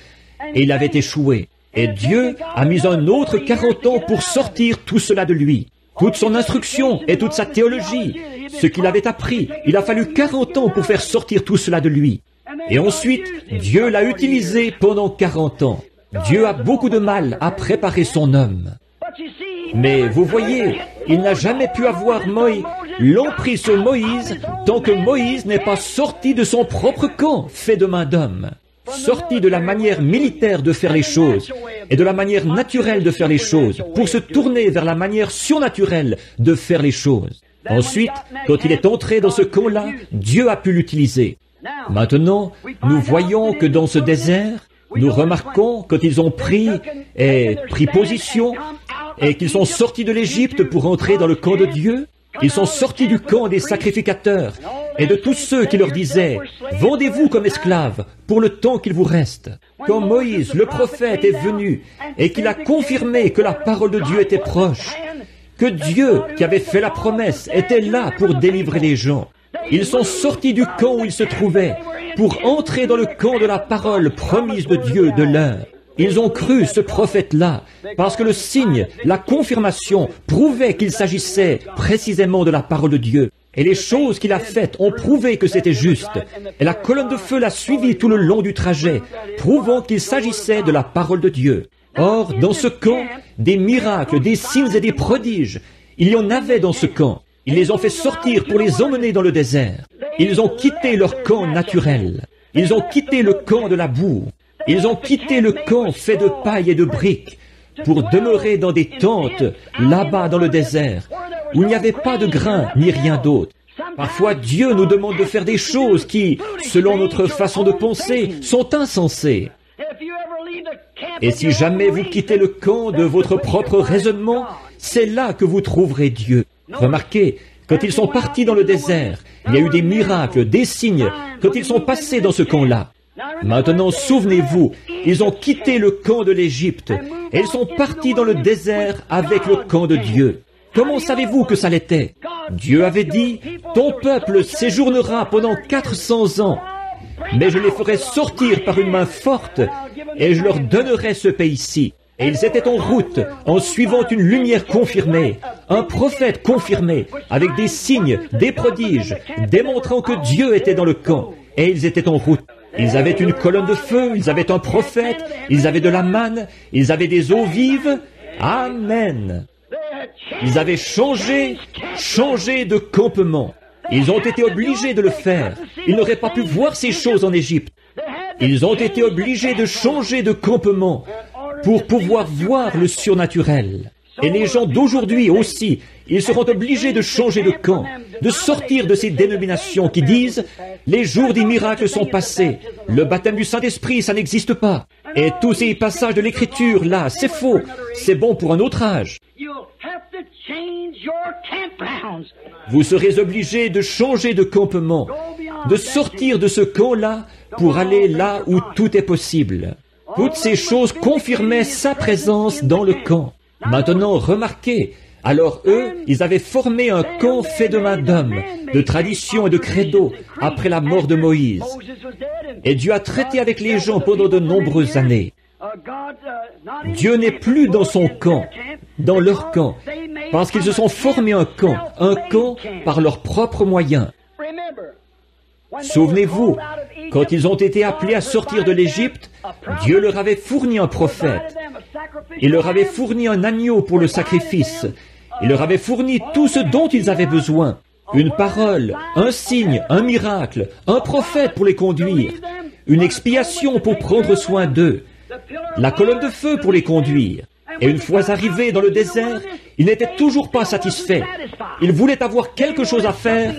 Et il avait échoué. Et Dieu a mis un autre 40 ans pour sortir tout cela de lui. Toute son instruction et toute sa théologie, ce qu'il avait appris, il a fallu 40 ans pour faire sortir tout cela de lui. Et ensuite, Dieu l'a utilisé pendant 40 ans. Dieu a beaucoup de mal à préparer son homme. Mais vous voyez, il n'a jamais pu avoir l'emprise sur Moïse tant que Moïse n'est pas sorti de son propre camp fait de main d'homme. Sorti de la manière militaire de faire les choses et de la manière naturelle de faire les choses pour se tourner vers la manière surnaturelle de faire les choses. Ensuite, quand il est entré dans ce camp-là, Dieu a pu l'utiliser. Maintenant, nous voyons que dans ce désert, nous remarquons quand ils ont pris position et qu'ils sont sortis de l'Égypte pour entrer dans le camp de Dieu, ils sont sortis du camp des sacrificateurs et de tous ceux qui leur disaient « Vendez-vous comme esclaves pour le temps qu'il vous reste ». Quand Moïse, le prophète, est venu et qu'il a confirmé que la parole de Dieu était proche, que Dieu, qui avait fait la promesse, était là pour délivrer les gens. Ils sont sortis du camp où ils se trouvaient pour entrer dans le camp de la parole promise de Dieu de l'heure. Ils ont cru ce prophète-là parce que le signe, la confirmation, prouvait qu'il s'agissait précisément de la parole de Dieu. Et les choses qu'il a faites ont prouvé que c'était juste. Et la colonne de feu l'a suivi tout le long du trajet, prouvant qu'il s'agissait de la parole de Dieu. Or, dans ce camp, des miracles, des signes et des prodiges, il y en avait dans ce camp. Ils les ont fait sortir pour les emmener dans le désert. Ils ont quitté leur camp naturel. Ils ont quitté le camp de la boue. Ils ont quitté le camp fait de paille et de briques pour demeurer dans des tentes, là-bas dans le désert, où il n'y avait pas de grain ni rien d'autre. Parfois, Dieu nous demande de faire des choses qui, selon notre façon de penser, sont insensées. Et si jamais vous quittez le camp de votre propre raisonnement, c'est là que vous trouverez Dieu. Remarquez, quand ils sont partis dans le désert, il y a eu des miracles, des signes, quand ils sont passés dans ce camp-là. Maintenant, souvenez-vous, ils ont quitté le camp de l'Égypte et ils sont partis dans le désert avec le camp de Dieu. Comment savez-vous que ça l'était? Dieu avait dit, « Ton peuple séjournera pendant 400 ans, mais je les ferai sortir par une main forte et je leur donnerai ce pays-ci. » Et ils étaient en route, en suivant une lumière confirmée, un prophète confirmé, avec des signes, des prodiges, démontrant que Dieu était dans le camp. Et ils étaient en route. Ils avaient une colonne de feu, ils avaient un prophète, ils avaient de la manne, ils avaient des eaux vives. Amen. Ils avaient changé de campement. Ils ont été obligés de le faire. Ils n'auraient pas pu voir ces choses en Égypte. Ils ont été obligés de changer de campement pour pouvoir voir le surnaturel. Et les gens d'aujourd'hui aussi, ils seront obligés de changer de camp, de sortir de ces dénominations qui disent « Les jours des miracles sont passés, le baptême du Saint-Esprit, ça n'existe pas. » Et tous ces passages de l'Écriture, là, c'est faux, c'est bon pour un autre âge. Vous serez obligés de changer de campement, de sortir de ce camp-là pour aller là où tout est possible. Toutes ces choses confirmaient sa présence dans le camp. Maintenant, remarquez, alors eux, ils avaient formé un camp fait de main d'hommes, de tradition et de credo, après la mort de Moïse. Et Dieu a traité avec les gens pendant de nombreuses années. Dieu n'est plus dans son camp, dans leur camp, parce qu'ils se sont formés un camp par leurs propres moyens. Souvenez-vous, quand ils ont été appelés à sortir de l'Égypte, Dieu leur avait fourni un prophète. Il leur avait fourni un agneau pour le sacrifice. Il leur avait fourni tout ce dont ils avaient besoin. Une parole, un signe, un miracle, un prophète pour les conduire, une expiation pour prendre soin d'eux, la colonne de feu pour les conduire. Et une fois arrivés dans le désert, ils n'étaient toujours pas satisfaits. Ils voulaient avoir quelque chose à faire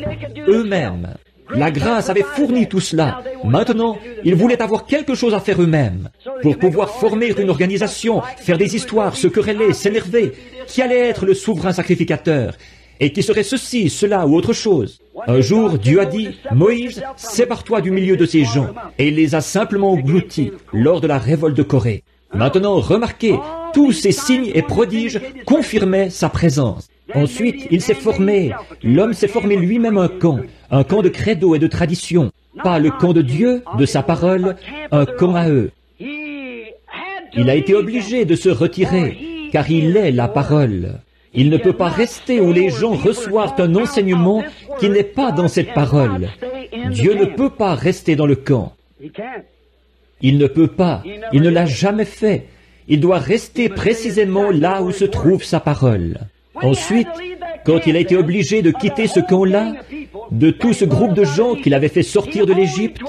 eux-mêmes. La grâce avait fourni tout cela. Maintenant, ils voulaient avoir quelque chose à faire eux-mêmes. Pour pouvoir former une organisation, faire des histoires, se quereller, s'énerver. Qui allait être le souverain sacrificateur? Et qui serait ceci, cela ou autre chose? Un jour, Dieu a dit, « Moïse, sépare-toi du milieu de ces gens. » Et il les a simplement engloutis lors de la révolte de Corée. Maintenant, remarquez, tous ces signes et prodiges confirmaient sa présence. Ensuite, il s'est formé, l'homme s'est formé lui-même un camp de credo et de tradition, pas le camp de Dieu, de sa parole, un camp à eux. Il a été obligé de se retirer, car il est la parole. Il ne peut pas rester où les gens reçoivent un enseignement qui n'est pas dans cette parole. Dieu ne peut pas rester dans le camp. Il ne peut pas, il ne l'a jamais fait. Il doit rester précisément là où se trouve sa parole. Ensuite, quand il a été obligé de quitter ce camp-là, de tout ce groupe de gens qu'il avait fait sortir de l'Égypte,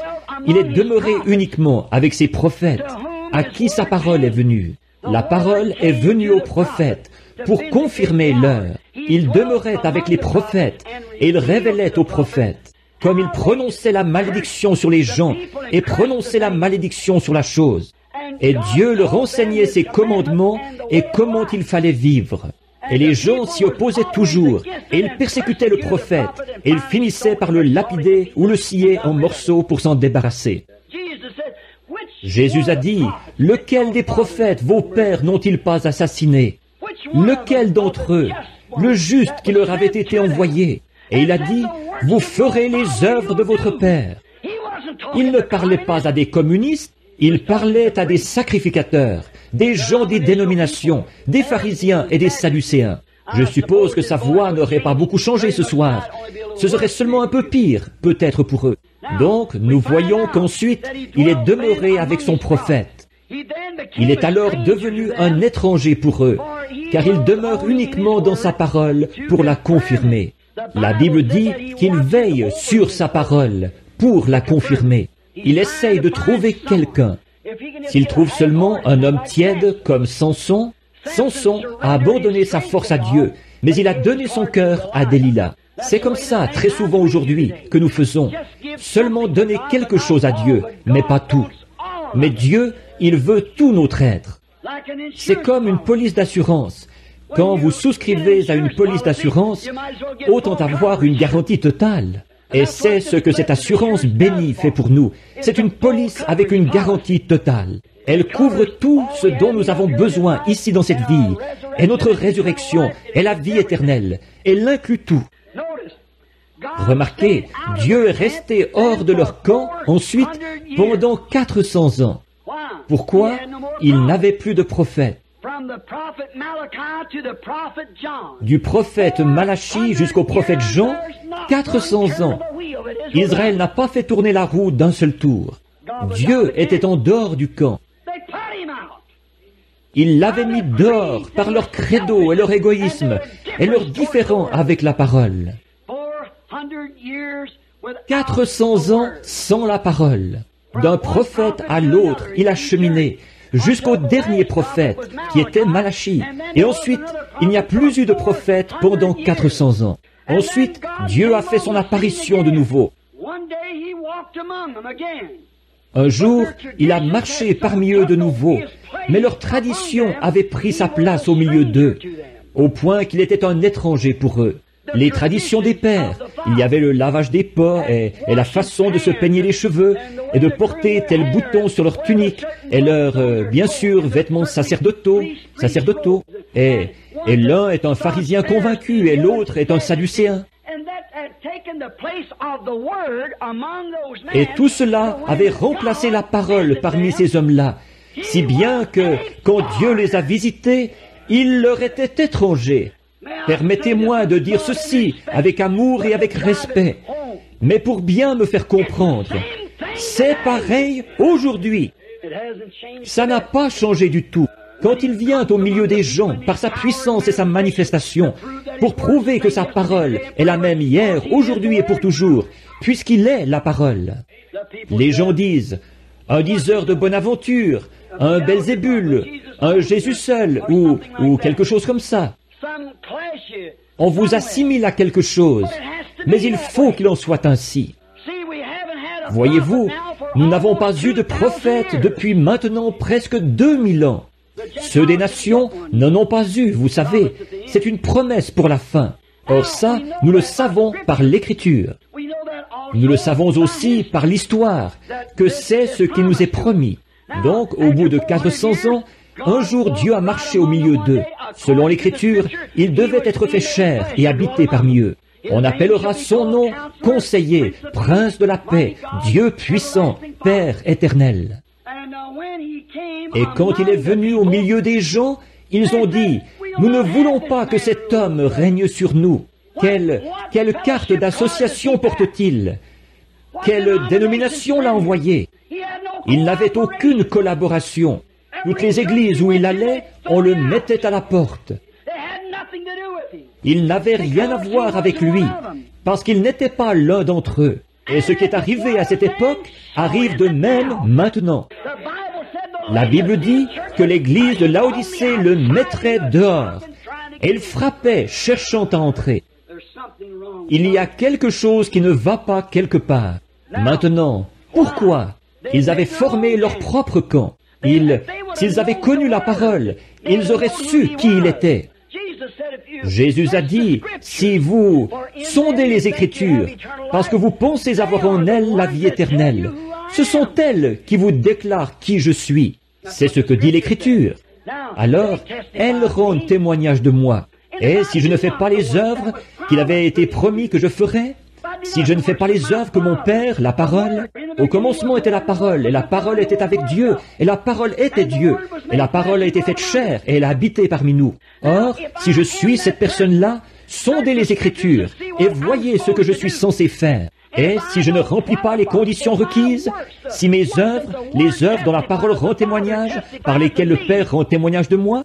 il est demeuré uniquement avec ses prophètes, à qui sa parole est venue. La parole est venue aux prophètes pour confirmer l'heure. Il demeurait avec les prophètes et il révélait aux prophètes. Comme il prononçait la malédiction sur les gens et prononçait la malédiction sur la chose. Et Dieu leur enseignait ses commandements et comment il fallait vivre. Et les gens s'y opposaient toujours, et ils persécutaient le prophète, et ils finissaient par le lapider ou le scier en morceaux pour s'en débarrasser. Jésus a dit, « Lequel des prophètes vos pères n'ont-ils pas assassiné? Lequel d'entre eux le juste qui leur avait été envoyé. Et il a dit, « Vous ferez les œuvres de votre Père. » Il ne parlait pas à des communistes, il parlait à des sacrificateurs, des gens des dénominations, des pharisiens et des sadducéens. Je suppose que sa voix n'aurait pas beaucoup changé ce soir. Ce serait seulement un peu pire, peut-être pour eux. Donc, nous voyons qu'ensuite, il est demeuré avec son prophète. Il est alors devenu un étranger pour eux, car il demeure uniquement dans sa parole pour la confirmer. La Bible dit qu'il veille sur sa parole pour la confirmer. Il essaye de trouver quelqu'un. S'il trouve seulement un homme tiède comme Samson, Samson a abandonné sa force à Dieu, mais il a donné son cœur à Delilah. C'est comme ça, très souvent aujourd'hui, que nous faisons. Seulement donner quelque chose à Dieu, mais pas tout. Mais Dieu, il veut tout notre être. C'est comme une police d'assurance. Quand vous souscrivez à une police d'assurance, autant avoir une garantie totale. Et c'est ce que cette assurance bénie fait pour nous. C'est une police avec une garantie totale. Elle couvre tout ce dont nous avons besoin ici dans cette vie. Et notre résurrection est la vie éternelle. Elle inclut tout. Remarquez, Dieu est resté hors de leur camp ensuite pendant 400 ans. Pourquoi? Il n'avait plus de prophète. Du prophète Malachie jusqu'au prophète Jean, 400 ans. Israël n'a pas fait tourner la roue d'un seul tour. Dieu était en dehors du camp. Il l'avait mis dehors par leur credo et leur égoïsme et leur différend avec la parole. 400 ans sans la parole. D'un prophète à l'autre, il a cheminé jusqu'au dernier prophète qui était Malachie. Et ensuite, il n'y a plus eu de prophète pendant 400 ans. Ensuite, Dieu a fait son apparition de nouveau. Un jour, il a marché parmi eux de nouveau, mais leur tradition avait pris sa place au milieu d'eux, au point qu'il était un étranger pour eux. Les traditions des pères, il y avait le lavage des pas et la façon de se peigner les cheveux et de porter tel bouton sur leur tunique et leurs, bien sûr, vêtements sacerdotaux. Et l'un est un pharisien convaincu et l'autre est un sadducéen. Et tout cela avait remplacé la parole parmi ces hommes-là, si bien que, quand Dieu les a visités, ils leur étaient étrangers. Permettez-moi de dire ceci avec amour et avec respect, mais pour bien me faire comprendre. C'est pareil aujourd'hui. Ça n'a pas changé du tout. Quand il vient au milieu des gens, par sa puissance et sa manifestation, pour prouver que sa parole est la même hier, aujourd'hui et pour toujours, puisqu'il est la parole. Les gens disent, un diseur de bonne aventure, un Belzébul, un Jésus seul, ou quelque chose comme ça. On vous assimile à quelque chose, mais il faut qu'il en soit ainsi. Voyez-vous, nous n'avons pas eu de prophète depuis maintenant presque 2000 ans. Ceux des nations n'en ont pas eu, vous savez. C'est une promesse pour la fin. Or ça, nous le savons par l'Écriture. Nous le savons aussi par l'histoire, que c'est ce qui nous est promis. Donc, au bout de 400 ans, un jour Dieu a marché au milieu d'eux. Selon l'Écriture, il devait être fait chair et habiter parmi eux. On appellera son nom Conseiller, Prince de la paix, Dieu puissant, Père éternel. Et quand il est venu au milieu des gens, ils ont dit, « Nous ne voulons pas que cet homme règne sur nous. » Quelle carte d'association porte-t-il? Quelle dénomination l'a envoyé? Il n'avait aucune collaboration. Toutes les églises où il allait, on le mettait à la porte. Il n'avait rien à voir avec lui, parce qu'il n'était pas l'un d'entre eux. Et ce qui est arrivé à cette époque arrive de même maintenant. La Bible dit que l'église de Laodicée le mettrait dehors, et il frappait, cherchant à entrer. Il y a quelque chose qui ne va pas quelque part. Maintenant, pourquoi? Ils avaient formé leur propre camp. S'ils avaient connu la parole, ils auraient su qui il était. Jésus a dit, si vous sondez les Écritures, parce que vous pensez avoir en elles la vie éternelle, ce sont elles qui vous déclarent qui je suis. C'est ce que dit l'Écriture. Alors, elles rendent témoignage de moi. Et si je ne fais pas les œuvres qu'il avait été promis que je ferais, si je ne fais pas les œuvres que mon Père, la parole, au commencement était la parole, et la parole était avec Dieu, et la parole était Dieu, et la parole a été faite chair, et elle a habité parmi nous. Or, si je suis cette personne-là, sondez les Écritures, et voyez ce que je suis censé faire. Et si je ne remplis pas les conditions requises, si mes œuvres, les œuvres dont la parole rend témoignage, par lesquelles le Père rend témoignage de moi,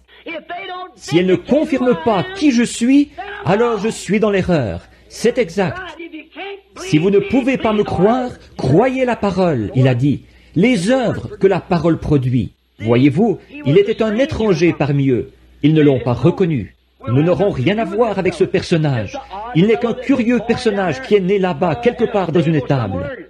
si elles ne confirment pas qui je suis, alors je suis dans l'erreur. C'est exact. Si vous ne pouvez pas me croire, croyez la parole, il a dit, les œuvres que la parole produit. Voyez-vous, il était un étranger parmi eux. Ils ne l'ont pas reconnu. Nous n'aurons rien à voir avec ce personnage. Il n'est qu'un curieux personnage qui est né là-bas, quelque part dans une étable.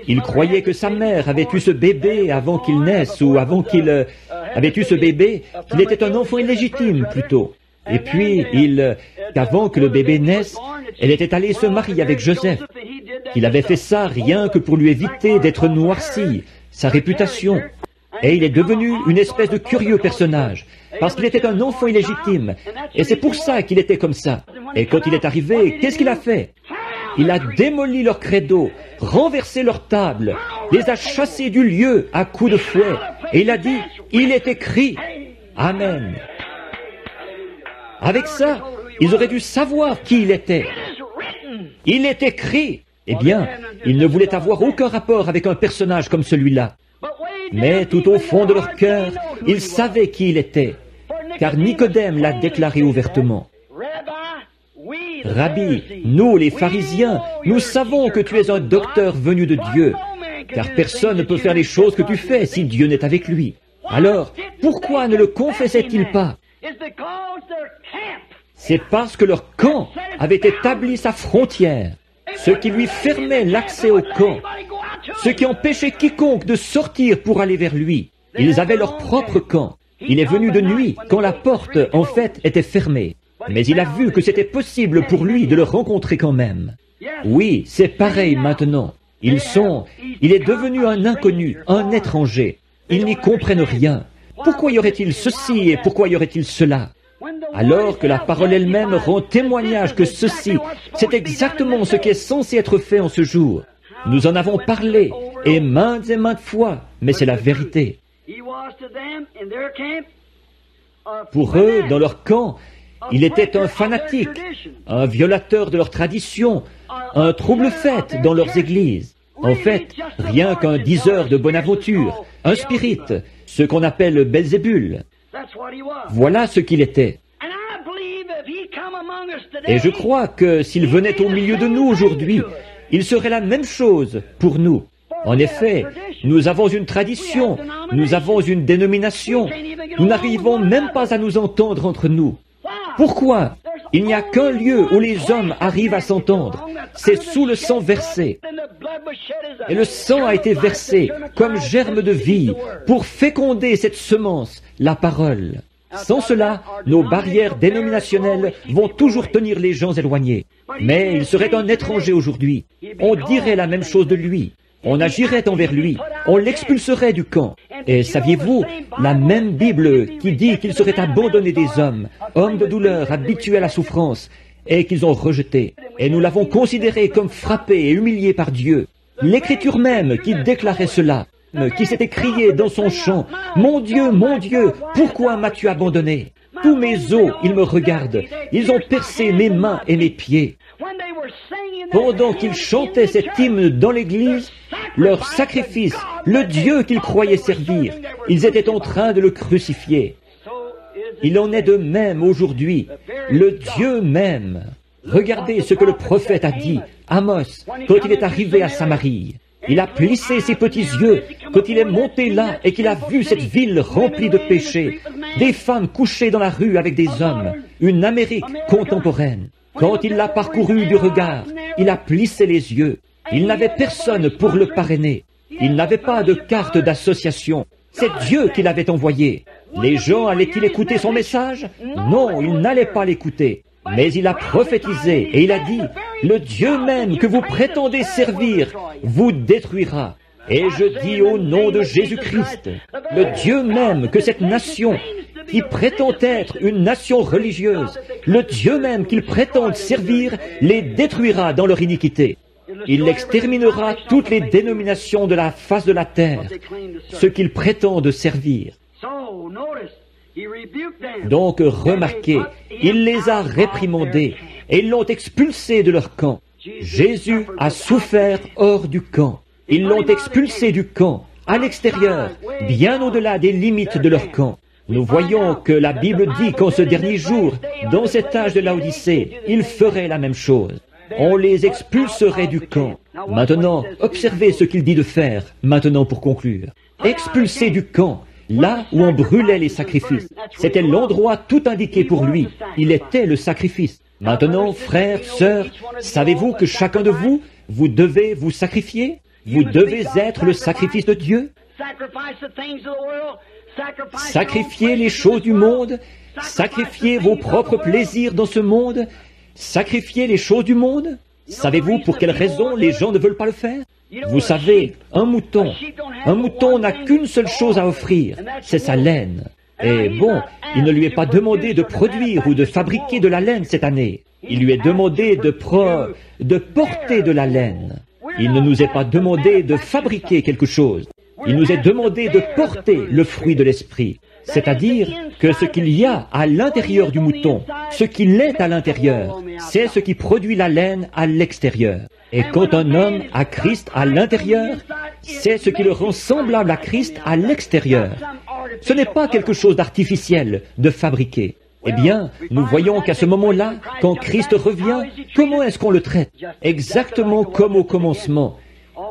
Il croyait que sa mère avait eu ce bébé avant qu'il naisse, ou avant qu'il avait eu ce bébé, qu'il était un enfant illégitime plutôt. Et puis, qu'avant que le bébé naisse, elle était allée se marier avec Joseph. Il avait fait ça rien que pour lui éviter d'être noirci, sa réputation. Et il est devenu une espèce de curieux personnage, parce qu'il était un enfant illégitime. Et c'est pour ça qu'il était comme ça. Et quand il est arrivé, qu'est-ce qu'il a fait? Il a démoli leur credo, renversé leur table, les a chassés du lieu à coups de fouet. Et il a dit, il est écrit. Amen. Avec ça, ils auraient dû savoir qui il était. Il est écrit. Eh bien, il ne voulait avoir aucun rapport avec un personnage comme celui-là. Mais tout au fond de leur cœur, ils savaient qui il était, car Nicodème l'a déclaré ouvertement. Rabbi, nous les pharisiens, nous savons que tu es un docteur venu de Dieu, car personne ne peut faire les choses que tu fais si Dieu n'est avec lui. Alors, pourquoi ne le confessait-il pas? C'est parce que leur camp avait établi sa frontière, ce qui lui fermait l'accès au camp, ce qui empêchait quiconque de sortir pour aller vers lui. Ils avaient leur propre camp. Il est venu de nuit, quand la porte, en fait, était fermée. Mais il a vu que c'était possible pour lui de le rencontrer quand même. Oui, c'est pareil maintenant. Il est devenu un inconnu, un étranger. Ils n'y comprennent rien. Pourquoi y aurait-il ceci et pourquoi y aurait-il cela? Alors que la parole elle-même rend témoignage que ceci, c'est exactement ce qui est censé être fait en ce jour. Nous en avons parlé, et maintes fois, mais c'est la vérité. Pour eux, dans leur camp, il était un fanatique, un violateur de leur tradition, un trouble-fête dans leurs églises. En fait, rien qu'un diseur de bonne aventure, un spirit, ce qu'on appelle Belzébul. Voilà ce qu'il était. Et je crois que s'il venait au milieu de nous aujourd'hui, il serait la même chose pour nous. En effet, nous avons une tradition, nous avons une dénomination, nous n'arrivons même pas à nous entendre entre nous. Pourquoi? Il n'y a qu'un lieu où les hommes arrivent à s'entendre, c'est sous le sang versé. Et le sang a été versé comme germe de vie pour féconder cette semence, la parole. Sans cela, nos barrières dénominationnelles vont toujours tenir les gens éloignés. Mais il serait un étranger aujourd'hui. On dirait la même chose de lui. On agirait envers lui. On l'expulserait du camp. Et saviez-vous, la même Bible qui dit qu'il serait abandonné des hommes, hommes de douleur, habitués à la souffrance, et qu'ils ont rejeté. Et nous l'avons considéré comme frappé et humilié par Dieu. L'Écriture même qui déclarait cela, qui s'était crié dans son chant, « Mon Dieu, pourquoi m'as-tu abandonné ?» Tous mes os, ils me regardent, ils ont percé mes mains et mes pieds. Pendant qu'ils chantaient cet hymne dans l'église, leur sacrifice, le Dieu qu'ils croyaient servir, ils étaient en train de le crucifier. Il en est de même aujourd'hui, le Dieu même. Regardez ce que le prophète a dit, Amos, quand il est arrivé à Samarie. Il a plissé ses petits yeux quand il est monté là et qu'il a vu cette ville remplie de péchés, des femmes couchées dans la rue avec des hommes, une Amérique contemporaine. Quand il l'a parcouru du regard, il a plissé les yeux. Il n'avait personne pour le parrainer. Il n'avait pas de carte d'association. C'est Dieu qui l'avait envoyé. Les gens allaient-ils écouter son message? Non, ils n'allaient pas l'écouter. Mais il a prophétisé et il a dit, « Le Dieu même que vous prétendez servir vous détruira. » Et je dis au nom de Jésus-Christ, le Dieu même que cette nation, qui prétend être une nation religieuse, le Dieu même qu'ils prétendent servir, les détruira dans leur iniquité. Il exterminera toutes les dénominations de la face de la terre, ceux qu'ils prétendent servir. Donc remarquez, il les a réprimandés et ils l'ont expulsé de leur camp. Jésus a souffert hors du camp. Ils l'ont expulsé du camp, à l'extérieur, bien au-delà des limites de leur camp. Nous voyons que la Bible dit qu'en ce dernier jour, dans cet âge de Laodicée, il ferait la même chose. On les expulserait du camp. Maintenant, observez ce qu'il dit de faire, maintenant pour conclure. Expulser du camp, là où on brûlait les sacrifices. C'était l'endroit tout indiqué pour lui. Il était le sacrifice. Maintenant, frères, sœurs, savez-vous que chacun de vous, vous devez vous sacrifier? Vous devez être le sacrifice de Dieu. Sacrifiez les choses du monde, sacrifiez vos propres plaisirs dans ce monde, sacrifiez les choses du monde. Savez-vous pour quelle raison les gens ne veulent pas le faire? Vous savez, un mouton n'a qu'une seule chose à offrir, c'est sa laine. Et bon, il ne lui est pas demandé de produire ou de fabriquer de la laine cette année. Il lui est demandé de porter de la laine. Il ne nous est pas demandé de fabriquer quelque chose. Il nous est demandé de porter le fruit de l'esprit. C'est-à-dire que ce qu'il y a à l'intérieur du mouton, ce qu'il est à l'intérieur, c'est ce qui produit la laine à l'extérieur. Et quand un homme a Christ à l'intérieur, c'est ce qui le rend semblable à Christ à l'extérieur. Ce n'est pas quelque chose d'artificiel, de fabriqué. Eh bien, nous voyons qu'à ce moment-là, quand Christ revient, comment est-ce qu'on le traite? Exactement comme au commencement.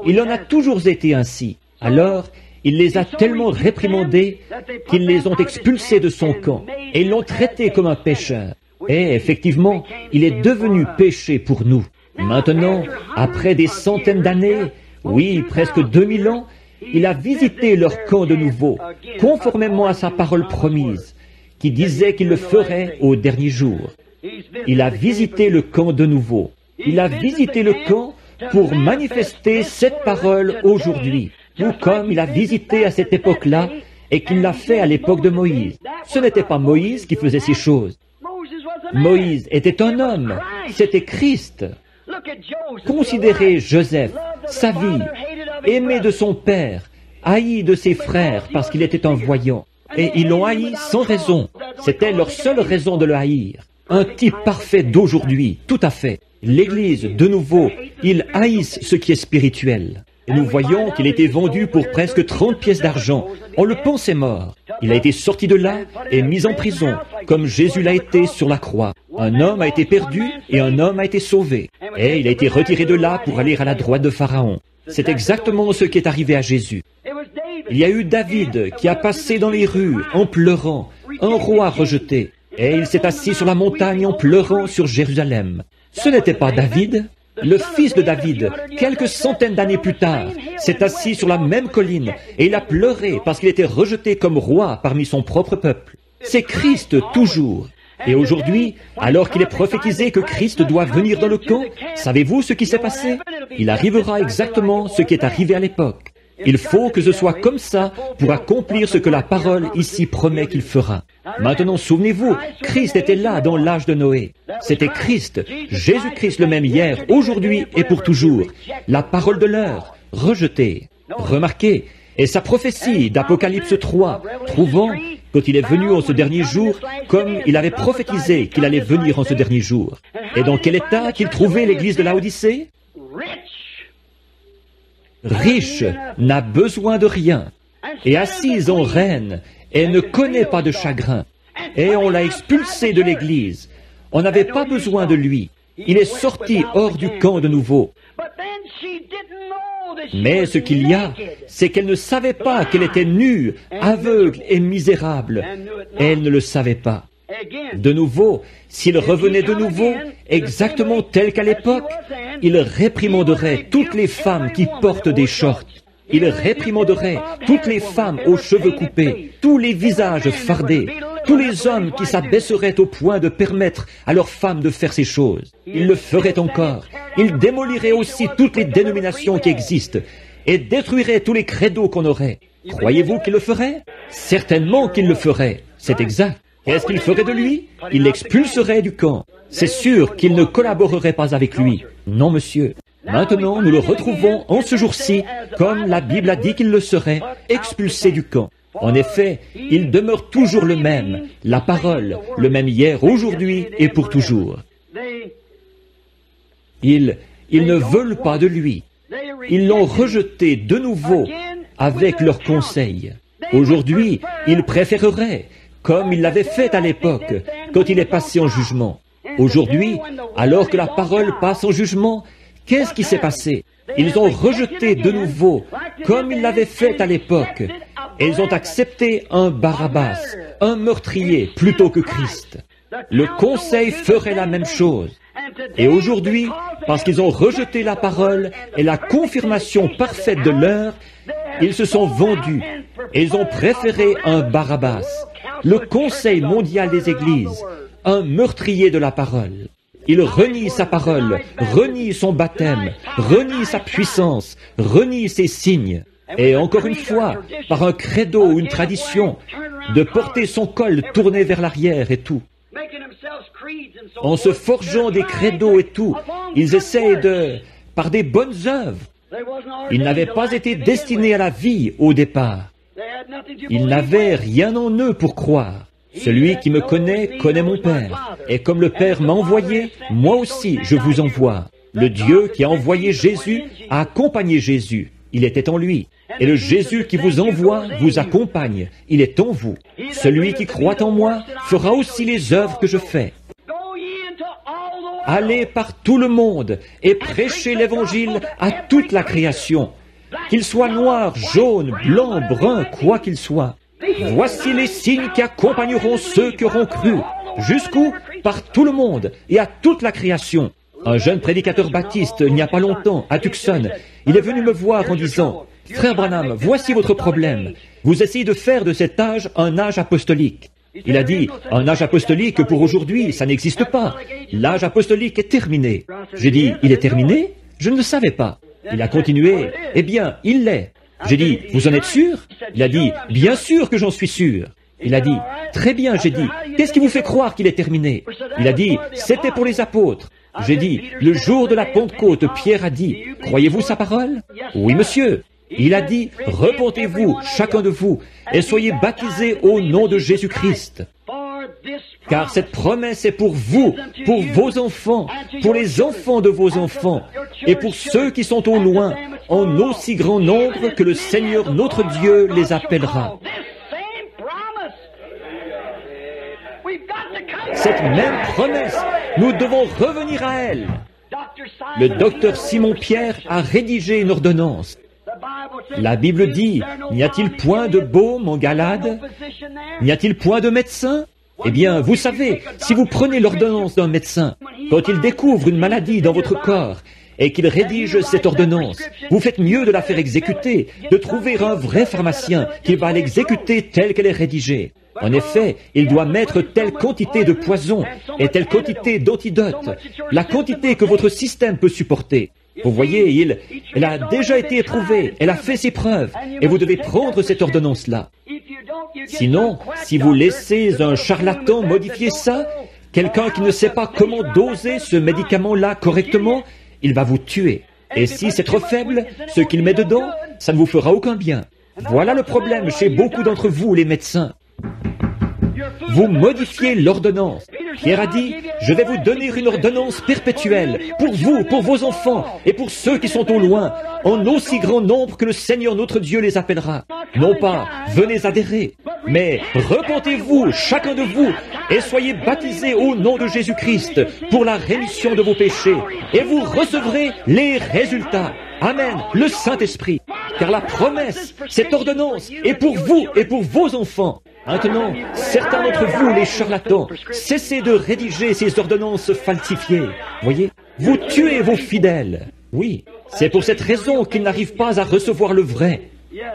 Il en a toujours été ainsi. Alors, il les a tellement réprimandés qu'ils les ont expulsés de son camp et ils l'ont traité comme un pécheur. Et effectivement, il est devenu péché pour nous. Maintenant, après des centaines d'années, oui, presque 2000 ans, il a visité leur camp de nouveau, conformément à sa parole promise, qui disait qu'il le ferait au dernier jour. Il a visité le camp de nouveau. Il a visité le camp pour manifester cette parole aujourd'hui, tout comme il a visité à cette époque-là et qu'il l'a fait à l'époque de Moïse. Ce n'était pas Moïse qui faisait ces choses. Moïse était un homme, c'était Christ. Considérez Joseph, sa vie, aimé de son père, haï de ses frères parce qu'il était un voyant. Et ils l'ont haï sans raison. C'était leur seule raison de le haïr. Un type parfait d'aujourd'hui, tout à fait. L'Église, de nouveau, ils haïssent ce qui est spirituel. Et nous voyons qu'il a été vendu pour presque 30 pièces d'argent. On le pensait mort. Il a été sorti de là et mis en prison, comme Jésus l'a été sur la croix. Un homme a été perdu et un homme a été sauvé. Et il a été retiré de là pour aller à la droite de Pharaon. C'est exactement ce qui est arrivé à Jésus. Il y a eu David qui a passé dans les rues en pleurant, un roi rejeté. Et il s'est assis sur la montagne en pleurant sur Jérusalem. Ce n'était pas David. Le fils de David, quelques centaines d'années plus tard, s'est assis sur la même colline et il a pleuré parce qu'il était rejeté comme roi parmi son propre peuple. C'est Christ toujours. Et aujourd'hui, alors qu'il est prophétisé que Christ doit venir dans le camp, savez-vous ce qui s'est passé? Il arrivera exactement ce qui est arrivé à l'époque. Il faut que ce soit comme ça pour accomplir ce que la parole ici promet qu'il fera. Maintenant, souvenez-vous, Christ était là dans l'âge de Noé. C'était Christ, Jésus-Christ le même hier, aujourd'hui et pour toujours. La parole de l'heure, rejetée. Remarquez, et sa prophétie d'Apocalypse 3, trouvant, quand il est venu en ce dernier jour, comme il avait prophétisé qu'il allait venir en ce dernier jour. Et dans quel état qu'il trouvait l'église de Laodicée? Riche, n'a besoin de rien, et assise en reine, et ne connaît pas de chagrin. Et on l'a expulsé de l'église. On n'avait pas besoin de lui. Il est sorti hors du camp de nouveau. Mais ce qu'il y a, c'est qu'elle ne savait pas qu'elle était nue, aveugle et misérable. Elle ne le savait pas. De nouveau, s'il revenait de nouveau, exactement tel qu'à l'époque, il réprimanderait toutes les femmes qui portent des shorts. Il réprimanderait toutes les femmes aux cheveux coupés, tous les visages fardés, tous les hommes qui s'abaisseraient au point de permettre à leurs femmes de faire ces choses. Il le ferait encore. Il démolirait aussi toutes les dénominations qui existent et détruirait tous les credos qu'on aurait. Croyez-vous qu'il le ferait? Certainement qu'il le ferait. C'est exact. Qu'est-ce qu'il ferait de lui? Il l'expulserait du camp. C'est sûr qu'il ne collaborerait pas avec lui. Non, monsieur. Maintenant, nous le retrouvons en ce jour-ci, comme la Bible a dit qu'il le serait, expulsé du camp. En effet, il demeure toujours le même, la parole, le même hier, aujourd'hui et pour toujours. Ils ne veulent pas de lui. Ils l'ont rejeté de nouveau avec leurs conseils. Aujourd'hui, ils préféreraient, comme ils l'avaient fait à l'époque, quand il est passé en jugement. Aujourd'hui, alors que la parole passe en jugement, qu'est-ce qui s'est passé? Ils ont rejeté de nouveau, comme ils l'avaient fait à l'époque, et ils ont accepté un Barabbas, un meurtrier, plutôt que Christ. Le Conseil ferait la même chose. Et aujourd'hui, parce qu'ils ont rejeté la parole et la confirmation parfaite de l'heure, ils se sont vendus et ils ont préféré un Barabbas, le Conseil mondial des Églises, un meurtrier de la parole. Il renie sa parole, renie son baptême, renie sa puissance, renie ses signes. Et encore une fois, par un credo ou une tradition, de porter son col tourné vers l'arrière et tout. En se forgeant des credos et tout, ils essayent par des bonnes œuvres. Ils n'avaient pas été destinés à la vie au départ. Ils n'avaient rien en eux pour croire. Celui qui me connaît mon Père. Et comme le Père m'a envoyé, moi aussi je vous envoie. Le Dieu qui a envoyé Jésus a accompagné Jésus. Il était en lui. Et le Jésus qui vous envoie vous accompagne. Il est en vous. Celui qui croit en moi fera aussi les œuvres que je fais. Allez par tout le monde et prêchez l'Évangile à toute la création. Qu'il soit noir, jaune, blanc, brun, quoi qu'il soit. Voici les signes qui accompagneront ceux qui auront cru. Jusqu'où? Par tout le monde et à toute la création. Un jeune prédicateur baptiste, il n'y a pas longtemps, à Tucson, il est venu me voir en disant, « Frère Branham, voici votre problème. Vous essayez de faire de cet âge un âge apostolique. » Il a dit, « Un âge apostolique pour aujourd'hui, ça n'existe pas. L'âge apostolique est terminé. » J'ai dit, « Il est terminé? Je ne le savais pas. » Il a continué, « Eh bien, il l'est. » J'ai dit, « Vous en êtes sûr ?» Il a dit, « Bien sûr que j'en suis sûr. » Il a dit, « Très bien, j'ai dit, qu'est-ce qui vous fait croire qu'il est terminé ?» Il a dit, « C'était pour les apôtres. » J'ai dit, « Le jour de la Pentecôte, Pierre a dit, croyez-vous sa parole ?» Oui, monsieur. Il a dit, « Repentez-vous, chacun de vous, et soyez baptisés au nom de Jésus-Christ. » Car cette promesse est pour vous, pour vos enfants, pour les enfants de vos enfants, et pour ceux qui sont au loin, en aussi grand nombre que le Seigneur notre Dieu les appellera. Cette même promesse, nous devons revenir à elle. Le docteur Simon-Pierre a rédigé une ordonnance. La Bible dit, n'y a-t-il point de baume en Galade? N'y a-t-il point de médecin? Eh bien, vous savez, si vous prenez l'ordonnance d'un médecin, quand il découvre une maladie dans votre corps et qu'il rédige cette ordonnance, vous faites mieux de la faire exécuter, de trouver un vrai pharmacien qui va l'exécuter telle qu'elle est rédigée. En effet, il doit mettre telle quantité de poison et telle quantité d'antidote, la quantité que votre système peut supporter. Vous voyez, elle a déjà été éprouvée, elle a fait ses preuves, et vous devez prendre cette ordonnance-là. Sinon, si vous laissez un charlatan modifier ça, quelqu'un qui ne sait pas comment doser ce médicament-là correctement, il va vous tuer. Et si c'est trop faible, ce qu'il met dedans, ça ne vous fera aucun bien. Voilà le problème chez beaucoup d'entre vous, les médecins. Vous modifiez l'ordonnance. Pierre a dit, je vais vous donner une ordonnance perpétuelle, pour vous, pour vos enfants, et pour ceux qui sont au loin, en aussi grand nombre que le Seigneur notre Dieu les appellera. Non pas, venez adhérer, mais repentez-vous, chacun de vous, et soyez baptisés au nom de Jésus-Christ, pour la rémission de vos péchés, et vous recevrez les résultats. Amen, le Saint-Esprit. Car la promesse, cette ordonnance, est pour vous et pour vos enfants. Maintenant, certains d'entre vous, les charlatans, cessez de rédiger ces ordonnances falsifiées. Voyez, vous tuez vos fidèles. Oui, c'est pour cette raison qu'ils n'arrivent pas à recevoir le vrai.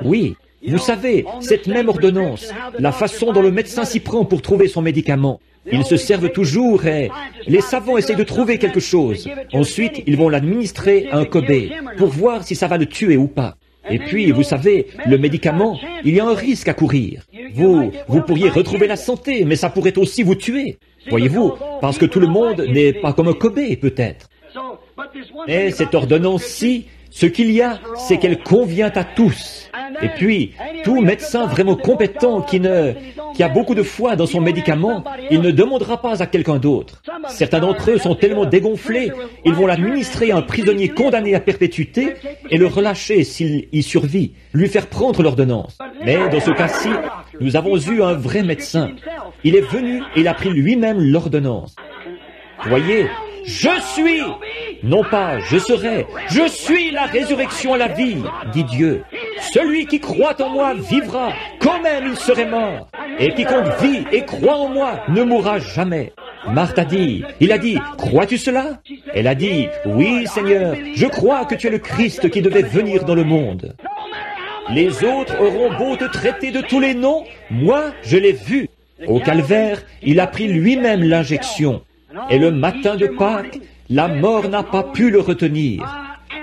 Oui, vous savez, cette même ordonnance, la façon dont le médecin s'y prend pour trouver son médicament. Ils se servent toujours et les savants essayent de trouver quelque chose. Ensuite, ils vont l'administrer à un Kobe pour voir si ça va le tuer ou pas. Et puis, vous savez, le médicament, il y a un risque à courir. Vous pourriez retrouver la santé, mais ça pourrait aussi vous tuer. Voyez-vous, parce que tout le monde n'est pas comme un Kobe, peut-être. Mais cette ordonnance-ci, ce qu'il y a, c'est qu'elle convient à tous. Et puis, tout médecin vraiment compétent qui a beaucoup de foi dans son médicament, il ne demandera pas à quelqu'un d'autre. Certains d'entre eux sont tellement dégonflés, ils vont l'administrer à un prisonnier condamné à perpétuité et le relâcher s'il y survit, lui faire prendre l'ordonnance. Mais dans ce cas-ci, nous avons eu un vrai médecin. Il est venu et il a pris lui-même l'ordonnance. Voyez, je suis, non pas je serai, je suis la résurrection à la vie, dit Dieu. Celui qui croit en moi vivra, quand même il serait mort. Et quiconque vit et croit en moi ne mourra jamais. Marthe a dit, il a dit, crois-tu cela? Elle a dit, oui Seigneur, je crois que tu es le Christ qui devait venir dans le monde. Les autres auront beau te traiter de tous les noms, moi je l'ai vu. Au calvaire, il a pris lui-même l'injection. Et le matin de Pâques, la mort n'a pas pu le retenir.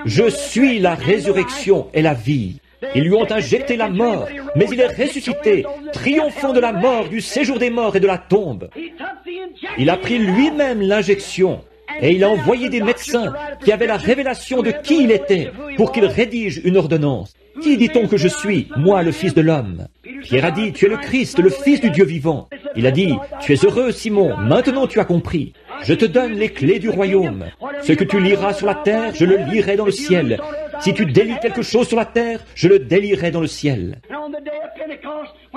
Je suis la résurrection et la vie. Ils lui ont injecté la mort, mais il est ressuscité, triomphant de la mort, du séjour des morts et de la tombe. Il a pris lui-même l'injection, et il a envoyé des médecins qui avaient la révélation de qui il était, pour qu'ils rédigent une ordonnance. Qui dit-on que je suis, moi, le Fils de l'homme? Pierre a dit, tu es le Christ, le Fils du Dieu vivant. Il a dit, tu es heureux, Simon, maintenant tu as compris. Je te donne les clés du royaume. Ce que tu liras sur la terre, je le lirai dans le ciel. Si tu délies quelque chose sur la terre, je le délierai dans le ciel.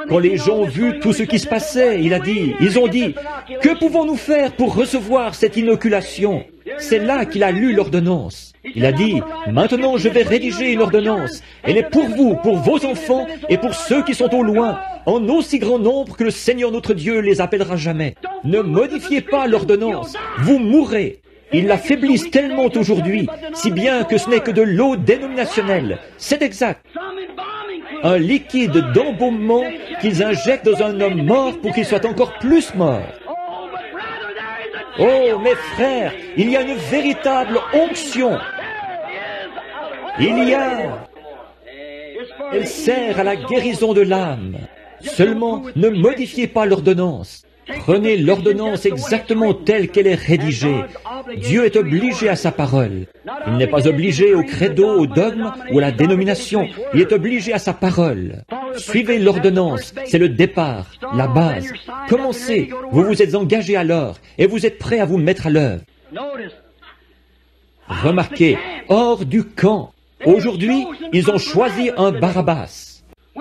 Quand les gens ont vu tout ce qui se passait, ils ont dit, que pouvons-nous faire pour recevoir cette inoculation? C'est là qu'il a lu l'ordonnance. Il a dit, maintenant je vais rédiger une ordonnance. Elle est pour vous, pour vos enfants et pour ceux qui sont au loin, en aussi grand nombre que le Seigneur notre Dieu les appellera jamais. Ne modifiez pas l'ordonnance, vous mourrez. Ils l'affaiblissent tellement aujourd'hui, si bien que ce n'est que de l'eau dénominationnelle. C'est exact. Un liquide d'embaumement qu'ils injectent dans un homme mort pour qu'il soit encore plus mort. Oh, mes frères, il y a une véritable onction. Elle sert à la guérison de l'âme. Seulement, ne modifiez pas l'ordonnance. Prenez l'ordonnance exactement telle qu'elle est rédigée. Dieu est obligé à sa parole. Il n'est pas obligé au credo, au dogme ou à la dénomination. Il est obligé à sa parole. Suivez l'ordonnance, c'est le départ, la base. Commencez, vous vous êtes engagé alors et vous êtes prêt à vous mettre à l'œuvre. Remarquez, hors du camp. Aujourd'hui, ils ont choisi un Barabbas.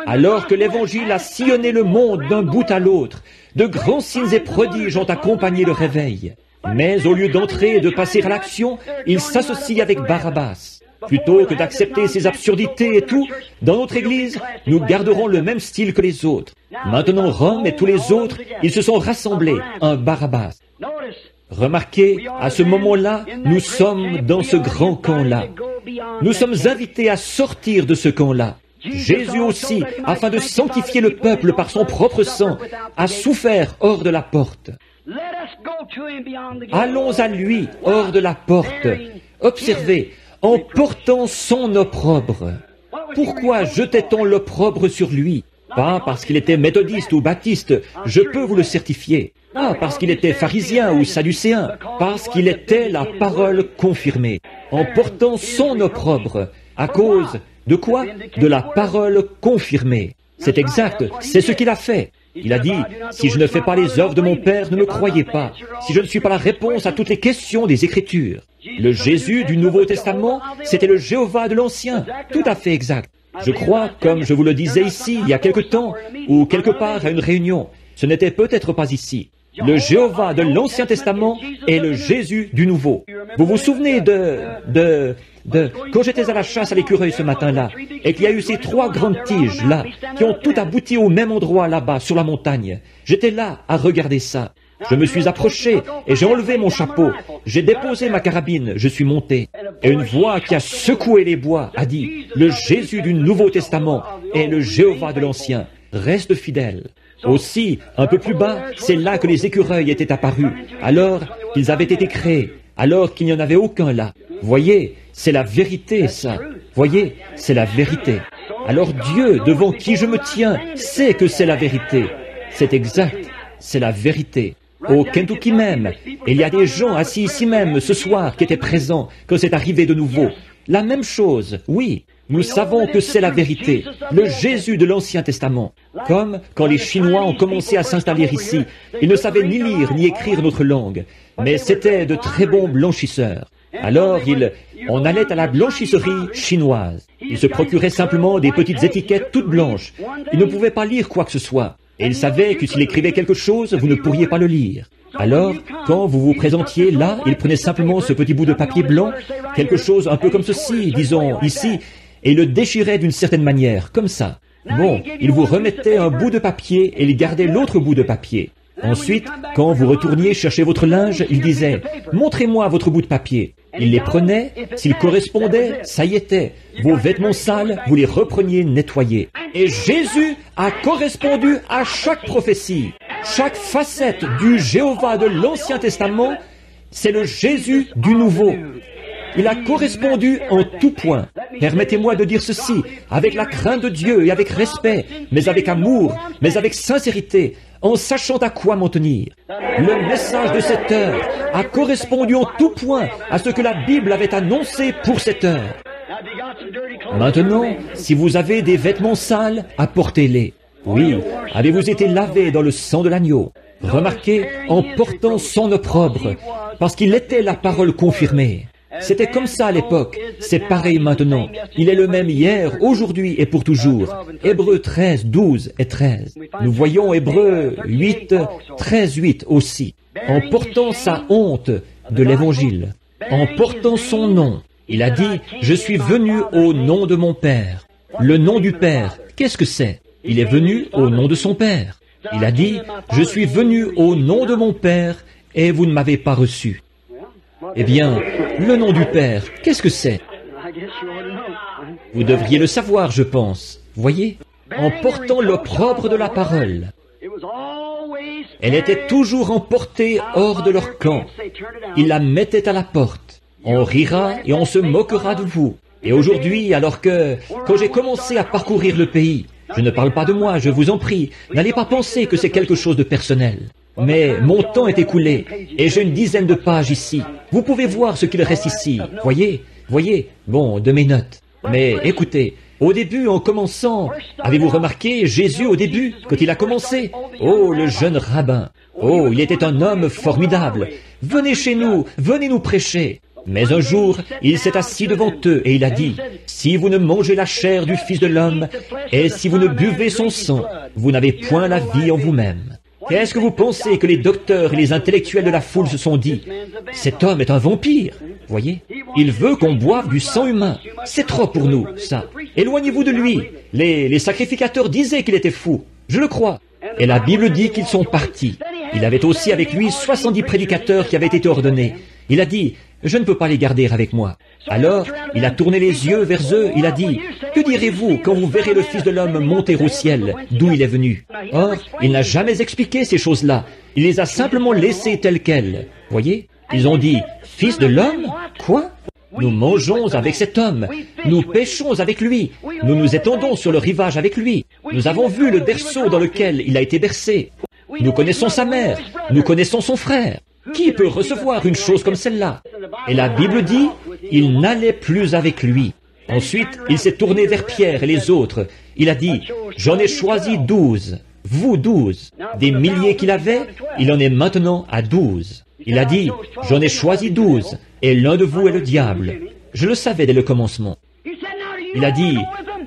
Alors que l'Évangile a sillonné le monde d'un bout à l'autre, de grands signes et prodiges ont accompagné le réveil. Mais au lieu d'entrer et de passer à l'action, ils s'associent avec Barabbas. Plutôt que d'accepter ces absurdités et tout, dans notre Église, nous garderons le même style que les autres. Maintenant, Rome et tous les autres, ils se sont rassemblés, un Barabbas. Remarquez, à ce moment-là, nous sommes dans ce grand camp-là. Nous sommes invités à sortir de ce camp-là. Jésus aussi, afin de sanctifier le peuple par son propre sang, a souffert hors de la porte. Allons à lui hors de la porte. Observez, en portant son opprobre. Pourquoi jetait-on l'opprobre sur lui? Pas parce qu'il était méthodiste ou baptiste, je peux vous le certifier. Pas parce qu'il était pharisien ou sadducéen, parce qu'il était la parole confirmée. En portant son opprobre, à cause de quoi? De la parole confirmée. C'est exact, c'est ce qu'il a fait. Il a dit, si je ne fais pas les œuvres de mon Père, ne me croyez pas. Si je ne suis pas la réponse à toutes les questions des Écritures. Le Jésus du Nouveau Testament, c'était le Jéhovah de l'Ancien. Tout à fait exact. Je crois, comme je vous le disais ici, il y a quelque temps, ou quelque part à une réunion. Ce n'était peut-être pas ici. Le Jéhovah de l'Ancien Testament est le Jésus du Nouveau. Vous vous souvenez quand j'étais à la chasse à l'écureuil ce matin-là, et qu'il y a eu ces 3 grandes tiges là, qui ont tout abouti au même endroit là-bas, sur la montagne. J'étais là à regarder ça. Je me suis approché et j'ai enlevé mon chapeau. J'ai déposé ma carabine, je suis monté. Et une voix qui a secoué les bois a dit, le Jésus du Nouveau Testament est le Jéhovah de l'Ancien. Reste fidèle. Aussi, un peu plus bas, c'est là que les écureuils étaient apparus, alors qu'ils avaient été créés, alors qu'il n'y en avait aucun là. Voyez, c'est la vérité, ça. Voyez, c'est la vérité. Alors Dieu, devant qui je me tiens, sait que c'est la vérité. C'est exact, c'est la vérité. Au Kentucky même, il y a des gens assis ici même ce soir qui étaient présents quand c'est arrivé de nouveau. La même chose, oui. Nous savons que c'est la vérité, le Jésus de l'Ancien Testament. Comme quand les Chinois ont commencé à s'installer ici, ils ne savaient ni lire ni écrire notre langue, mais c'étaient de très bons blanchisseurs. Alors on allait à la blanchisserie chinoise. Ils se procuraient simplement des petites étiquettes toutes blanches. Ils ne pouvaient pas lire quoi que ce soit. Et ils savaient que s'il écrivait quelque chose, vous ne pourriez pas le lire. Alors, quand vous vous présentiez là, ils prenaient simplement ce petit bout de papier blanc, quelque chose un peu comme ceci, disons, ici, et le déchiraient d'une certaine manière, comme ça. Bon, ils vous remettaient un bout de papier et ils gardaient l'autre bout de papier. Ensuite, quand vous retourniez chercher votre linge, ils disaient « Montrez-moi votre bout de papier ». Ils les prenaient, s'ils correspondaient, ça y était. Vos vêtements sales, vous les repreniez nettoyés. Et Jésus a correspondu à chaque prophétie. Chaque facette du Jéhovah de l'Ancien Testament, c'est le Jésus du Nouveau. Il a correspondu en tout point. Permettez-moi de dire ceci, avec la crainte de Dieu et avec respect, mais avec amour, mais avec sincérité, en sachant à quoi m'en tenir. Le message de cette heure a correspondu en tout point à ce que la Bible avait annoncé pour cette heure. Maintenant, si vous avez des vêtements sales, apportez-les. Oui, avez-vous été lavé dans le sang de l'agneau? Remarquez, en portant son opprobre, parce qu'il était la parole confirmée. C'était comme ça à l'époque, c'est pareil maintenant. Il est le même hier, aujourd'hui et pour toujours. Hébreux 13, 12 et 13. Nous voyons Hébreux 8, 13, 8 aussi. En portant sa honte de l'Évangile, en portant son nom, il a dit « Je suis venu au nom de mon Père ». Le nom du Père, qu'est-ce que c'est? Il est venu au nom de son Père. Il a dit « Je suis venu au nom de mon Père et vous ne m'avez pas reçu ». Eh bien, le nom du Père, qu'est-ce que c'est? Vous devriez le savoir, je pense. Voyez? En portant l'opprobre de la parole. Elle était toujours emportée hors de leur camp. Ils la mettaient à la porte. On rira et on se moquera de vous. Et aujourd'hui, quand j'ai commencé à parcourir le pays, je ne parle pas de moi, je vous en prie, n'allez pas penser que c'est quelque chose de personnel. Mais mon temps est écoulé, et j'ai une dizaine de pages ici. Vous pouvez voir ce qu'il reste ici. Voyez, bon, de mes notes. Mais écoutez, au début, en commençant, avez-vous remarqué Jésus au début, quand il a commencé? Oh, le jeune rabbin. Oh, il était un homme formidable. Venez chez nous, venez nous prêcher. Mais un jour, il s'est assis devant eux et il a dit, « Si vous ne mangez la chair du Fils de l'homme, et si vous ne buvez son sang, vous n'avez point la vie en vous-même. » Qu'est-ce que vous pensez que les docteurs et les intellectuels de la foule se sont dit? Cet homme est un vampire. Voyez? Il veut qu'on boive du sang humain. C'est trop pour nous, ça. Éloignez-vous de lui. Les sacrificateurs disaient qu'il était fou. Je le crois. Et la Bible dit qu'ils sont partis. Il avait aussi avec lui 70 prédicateurs qui avaient été ordonnés. Il a dit, je ne peux pas les garder avec moi. Alors, il a tourné les yeux vers eux, il a dit, que direz-vous quand vous verrez le Fils de l'homme monter au ciel, d'où il est venu? Or, il n'a jamais expliqué ces choses-là. Il les a simplement laissées telles quelles. Voyez? Ils ont dit, Fils de l'homme? Quoi? Nous mangeons avec cet homme. Nous pêchons avec lui. Nous nous étendons sur le rivage avec lui. Nous avons vu le berceau dans lequel il a été bercé. Nous connaissons sa mère. Nous connaissons son frère. Qui peut recevoir une chose comme celle-là? Et la Bible dit, il n'allait plus avec lui. Ensuite, il s'est tourné vers Pierre et les autres. Il a dit, j'en ai choisi 12. Vous 12. Des milliers qu'il avait, il en est maintenant à 12. Il a dit, j'en ai choisi 12. Et l'un de vous est le diable. Je le savais dès le commencement. Il a dit,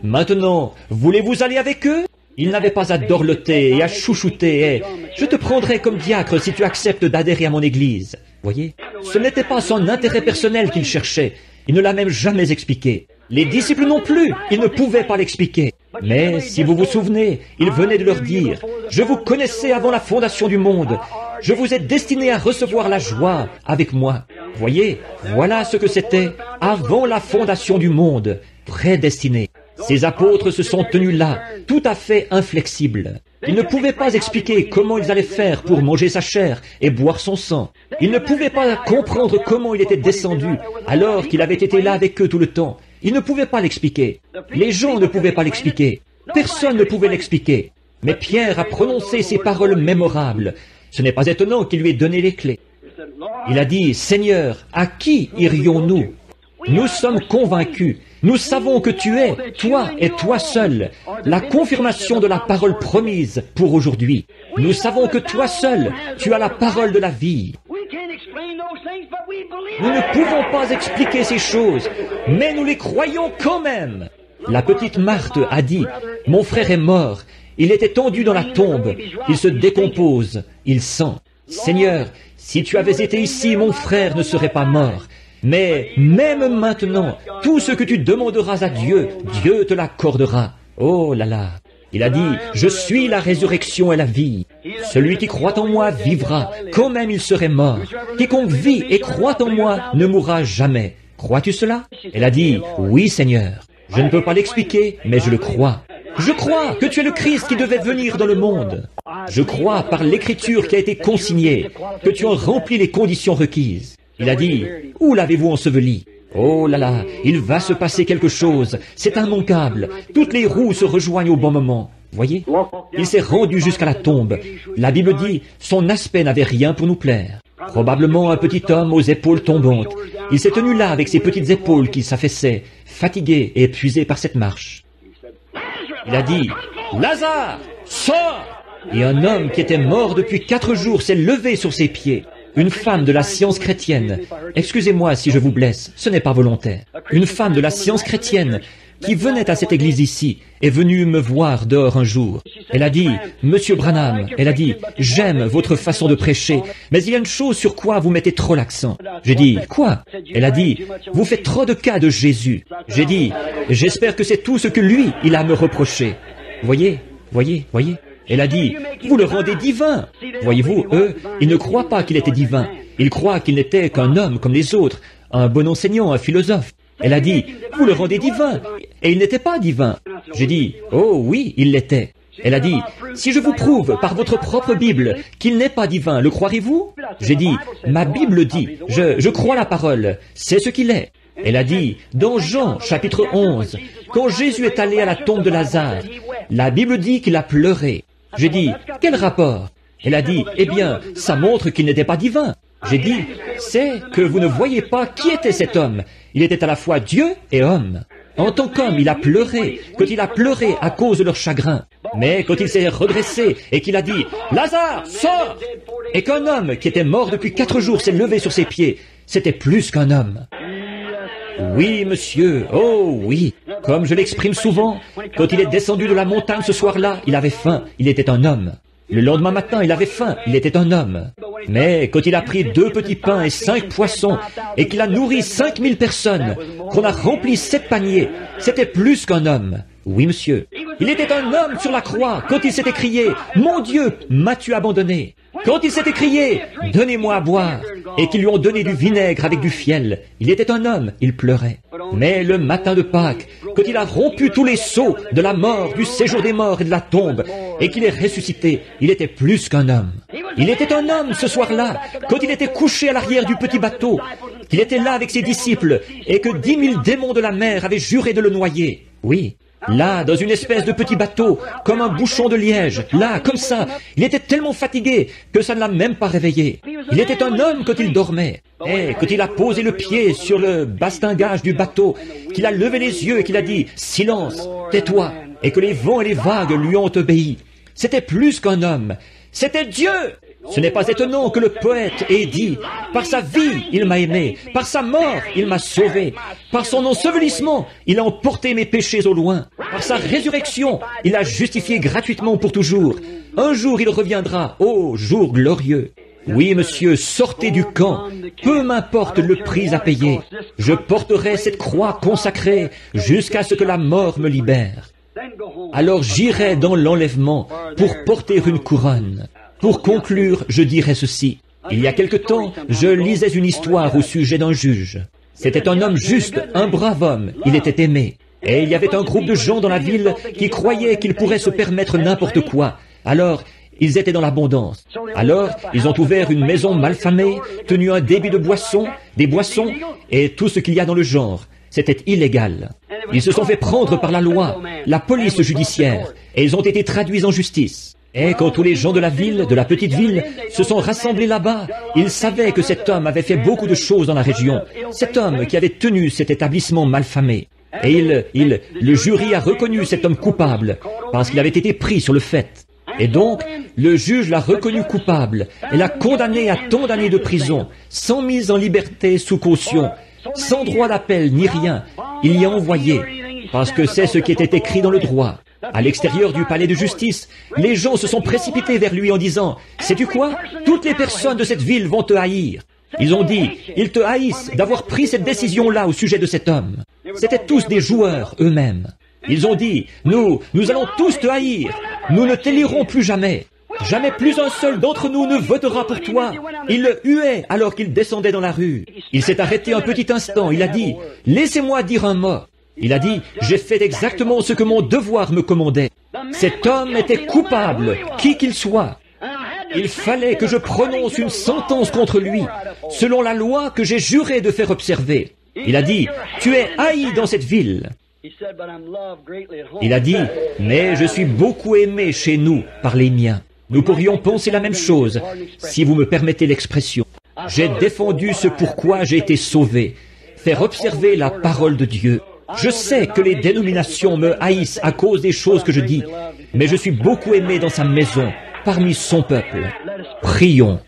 maintenant, voulez-vous aller avec eux? Il n'avait pas à dorloter et à chouchouter et « Je te prendrai comme diacre si tu acceptes d'adhérer à mon église. » Voyez? Ce n'était pas son intérêt personnel qu'il cherchait. Il ne l'a même jamais expliqué. Les disciples non plus, ils ne pouvaient pas l'expliquer. Mais, si vous vous souvenez, il venait de leur dire « Je vous connaissais avant la fondation du monde. Je vous ai destiné à recevoir la joie avec moi. » Voyez? Voilà ce que c'était avant la fondation du monde, prédestiné. Ces apôtres se sont tenus là, tout à fait inflexibles. Ils ne pouvaient pas expliquer comment ils allaient faire pour manger sa chair et boire son sang. Ils ne pouvaient pas comprendre comment il était descendu alors qu'il avait été là avec eux tout le temps. Il ne pouvait pas l'expliquer. Les gens ne pouvaient pas l'expliquer. Personne ne pouvait l'expliquer. Mais Pierre a prononcé ces paroles mémorables. Ce n'est pas étonnant qu'il lui ait donné les clés. Il a dit, « Seigneur, à qui irions-nous? Nous sommes convaincus. Nous savons que tu es, toi et toi seul, la confirmation de la parole promise pour aujourd'hui. Nous savons que toi seul, tu as la parole de la vie. Nous ne pouvons pas expliquer ces choses, mais nous les croyons quand même. » La petite Marthe a dit, « Mon frère est mort. Il est étendu dans la tombe. Il se décompose. Il sent. Seigneur, si tu avais été ici, mon frère ne serait pas mort. Mais même maintenant, tout ce que tu demanderas à Dieu, Dieu te l'accordera. » Oh là là. Il a dit, « Je suis la résurrection et la vie. Celui qui croit en moi vivra, quand même il serait mort. Quiconque vit et croit en moi ne mourra jamais. » Crois-tu cela? Elle a dit, « Oui, Seigneur. Je ne peux pas l'expliquer, mais je le crois. Je crois que tu es le Christ qui devait venir dans le monde. Je crois par l'écriture qui a été consignée que tu as rempli les conditions requises. » Il a dit, « Où l'avez-vous enseveli? » Oh là là, il va se passer quelque chose. C'est immanquable. Toutes les roues se rejoignent au bon moment. Voyez? Il s'est rendu jusqu'à la tombe. La Bible dit, son aspect n'avait rien pour nous plaire. Probablement un petit homme aux épaules tombantes. Il s'est tenu là avec ses petites épaules qui s'affaissaient, fatigué et épuisé par cette marche. Il a dit, « Lazare, sors !» Et un homme qui était mort depuis 4 jours s'est levé sur ses pieds. Une femme de la science chrétienne, excusez-moi si je vous blesse, ce n'est pas volontaire. Une femme de la science chrétienne qui venait à cette église ici est venue me voir dehors un jour. Elle a dit, « Monsieur Branham, elle a dit, j'aime votre façon de prêcher, mais il y a une chose sur quoi vous mettez trop l'accent. » J'ai dit, « Quoi ?» Elle a dit, « Vous faites trop de cas de Jésus. » J'ai dit, « J'espère que c'est tout ce que lui, il a à me reprocher. » Voyez. Elle a dit, « Vous le rendez divin. » Voyez-vous, eux, ils ne croient pas qu'il était divin. Ils croient qu'il n'était qu'un homme comme les autres, un bon enseignant, un philosophe. Elle a dit, « Vous le rendez divin. » Et il n'était pas divin. J'ai dit, « Oh oui, il l'était. » Elle a dit, « Si je vous prouve par votre propre Bible qu'il n'est pas divin, le croirez-vous » J'ai dit, « Ma Bible dit, je crois la parole, c'est ce qu'il est. » Elle a dit, dans Jean chapitre 11, quand Jésus est allé à la tombe de Lazare, la Bible dit qu'il a pleuré. J'ai dit, quel rapport? Elle a dit, eh bien, ça montre qu'il n'était pas divin. J'ai dit, c'est que vous ne voyez pas qui était cet homme. Il était à la fois Dieu et homme. En tant qu'homme, il a pleuré, quand il a pleuré à cause de leur chagrin. Mais quand il s'est redressé et qu'il a dit, Lazare, sors! Et qu'un homme qui était mort depuis 4 jours s'est levé sur ses pieds, c'était plus qu'un homme. Oui, monsieur, oh oui. Comme je l'exprime souvent, quand il est descendu de la montagne ce soir-là, il avait faim, il était un homme. Le lendemain matin, il avait faim, il était un homme. Mais quand il a pris 2 petits pains et 5 poissons, et qu'il a nourri 5000 personnes, qu'on a rempli 7 paniers, c'était plus qu'un homme. Oui, monsieur. Il était un homme sur la croix quand il s'est écrié « Mon Dieu, m'as-tu abandonné ?» Quand il s'est écrié « Donnez-moi à boire » et qu'ils lui ont donné du vinaigre avec du fiel, il était un homme, il pleurait. Mais le matin de Pâques, quand il a rompu tous les sceaux de la mort, du séjour des morts et de la tombe, et qu'il est ressuscité, il était plus qu'un homme. Il était un homme ce soir-là, quand il était couché à l'arrière du petit bateau, qu'il était là avec ses disciples, et que 10 000 démons de la mer avaient juré de le noyer. Oui. Là, dans une espèce de petit bateau, comme un bouchon de liège, là, comme ça, il était tellement fatigué que ça ne l'a même pas réveillé. Il était un homme quand il dormait. Et quand il a posé le pied sur le bastingage du bateau, qu'il a levé les yeux et qu'il a dit « Silence, tais-toi » et que les vents et les vagues lui ont obéi, c'était plus qu'un homme, c'était Dieu. Ce n'est pas étonnant que le poète ait dit « Par sa vie, il m'a aimé, par sa mort, il m'a sauvé, par son ensevelissement, il a emporté mes péchés au loin, par sa résurrection, il a justifié gratuitement pour toujours. Un jour, il reviendra, ô jour glorieux. Oui, monsieur, sortez du camp, peu m'importe le prix à payer. Je porterai cette croix consacrée jusqu'à ce que la mort me libère. Alors j'irai dans l'enlèvement pour porter une couronne. » Pour conclure, je dirais ceci. Il y a quelque temps, je lisais une histoire au sujet d'un juge. C'était un homme juste, un brave homme, il était aimé. Et il y avait un groupe de gens dans la ville qui croyaient qu'ils pourraient se permettre n'importe quoi. Alors, ils étaient dans l'abondance. Alors, ils ont ouvert une maison malfamée, tenu un débit de boissons, des boissons, et tout ce qu'il y a dans le genre. C'était illégal. Ils se sont fait prendre par la loi, la police judiciaire, et ils ont été traduits en justice. Et quand tous les gens de la ville, de la petite ville, se sont rassemblés là-bas, ils savaient que cet homme avait fait beaucoup de choses dans la région. Cet homme qui avait tenu cet établissement malfamé. Et le jury a reconnu cet homme coupable, parce qu'il avait été pris sur le fait. Et donc, le juge l'a reconnu coupable et l'a condamné à tant d'années de prison, sans mise en liberté sous caution, sans droit d'appel ni rien. Il y a envoyé, parce que c'est ce qui était écrit dans le droit. À l'extérieur du palais de justice, les gens se sont précipités vers lui en disant « Sais-tu quoi? Toutes les personnes de cette ville vont te haïr. » Ils ont dit « Ils te haïssent d'avoir pris cette décision-là au sujet de cet homme. » C'étaient tous des joueurs eux-mêmes. Ils ont dit « Nous allons tous te haïr. Nous ne t'élirons plus jamais. Jamais plus un seul d'entre nous ne votera pour toi. » Il le huait alors qu'il descendait dans la rue. Il s'est arrêté un petit instant. Il a dit « Laissez-moi dire un mot. » Il a dit « J'ai fait exactement ce que mon devoir me commandait. » Cet homme était coupable, qui qu'il soit. Il fallait que je prononce une sentence contre lui, selon la loi que j'ai juré de faire observer. Il a dit « Tu es haï dans cette ville. » Il a dit « Mais je suis beaucoup aimé chez nous par les miens. » Nous pourrions penser la même chose, si vous me permettez l'expression. J'ai défendu ce pourquoi j'ai été sauvé, faire observer la parole de Dieu. Je sais que les dénominations me haïssent à cause des choses que je dis, mais je suis beaucoup aimé dans sa maison, parmi son peuple. Prions.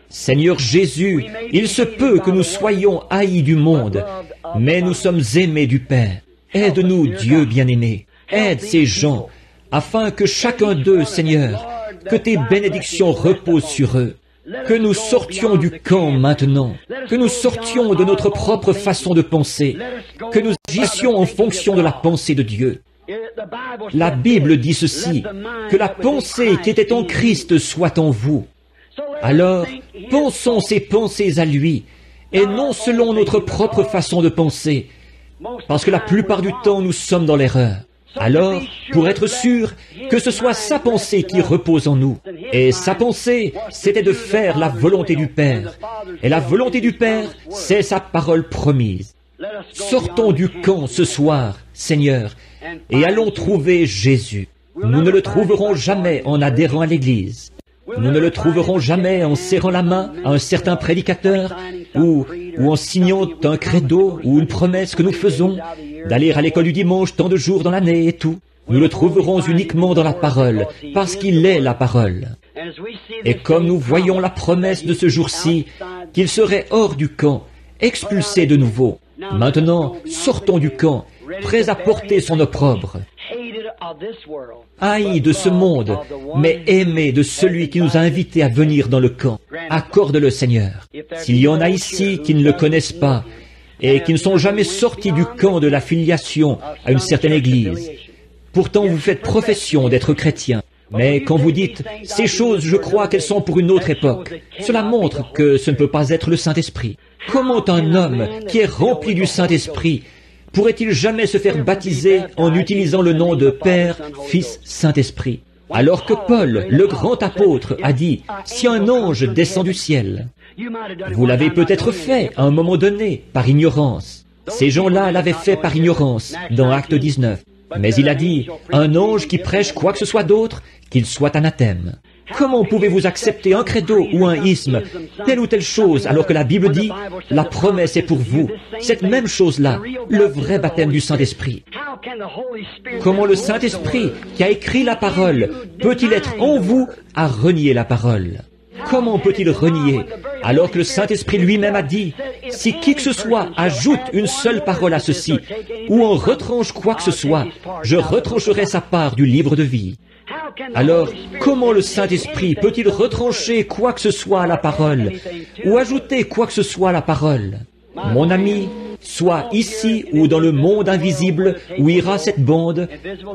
Seigneur Jésus, il se peut que nous soyons haïs du monde, mais nous sommes aimés du Père. Aide-nous, Dieu bien-aimé. Aide ces gens, afin que chacun d'eux, Seigneur, que tes bénédictions reposent sur eux. Que nous sortions du camp maintenant, que nous sortions de notre propre façon de penser, que nous agissions en fonction de la pensée de Dieu. La Bible dit ceci, que la pensée qui était en Christ soit en vous. Alors, pensons ces pensées à lui, et non selon notre propre façon de penser, parce que la plupart du temps nous sommes dans l'erreur. Alors, pour être sûr que ce soit sa pensée qui repose en nous, et sa pensée, c'était de faire la volonté du Père, et la volonté du Père, c'est sa parole promise. Sortons du camp ce soir, Seigneur, et allons trouver Jésus. Nous ne le trouverons jamais en adhérant à l'Église. Nous ne le trouverons jamais en serrant la main à un certain prédicateur ou en signant un credo ou une promesse que nous faisons d'aller à l'école du dimanche tant de jours dans l'année et tout. Nous le trouverons uniquement dans la parole, parce qu'il est la parole. Et comme nous voyons la promesse de ce jour-ci, qu'il serait hors du camp, expulsé de nouveau. Maintenant, sortons du camp, prêts à porter son opprobre. Haï de ce monde, mais aimé de celui qui nous a invités à venir dans le camp. Accorde-le, Seigneur. S'il y en a ici qui ne le connaissent pas et qui ne sont jamais sortis du camp de la filiation à une certaine église, pourtant vous faites profession d'être chrétien, mais quand vous dites « ces choses, je crois qu'elles sont pour une autre époque », cela montre que ce ne peut pas être le Saint-Esprit. Comment un homme qui est rempli du Saint-Esprit pourrait-il jamais se faire baptiser en utilisant le nom de Père, Fils, Saint-Esprit? Alors que Paul, le grand apôtre, a dit « Si un ange descend du ciel », vous l'avez peut-être fait à un moment donné, par ignorance. Ces gens-là l'avaient fait par ignorance, dans Acte 19. Mais il a dit « Un ange qui prêche quoi que ce soit d'autre, qu'il soit anathème ». Comment pouvez-vous accepter un credo ou un isme, telle ou telle chose, alors que la Bible dit « La promesse est pour vous ». Cette même chose-là, le vrai baptême du Saint-Esprit. Comment le Saint-Esprit, qui a écrit la parole, peut-il être en vous à renier la parole? Comment peut-il renier, alors que le Saint-Esprit lui-même a dit « Si qui que ce soit ajoute une seule parole à ceci, ou en retranche quoi que ce soit, je retrancherai sa part du livre de vie ». Alors, comment le Saint-Esprit peut-il retrancher quoi que ce soit à la parole, ou ajouter quoi que ce soit à la parole? Mon ami, soit ici ou dans le monde invisible où ira cette bande,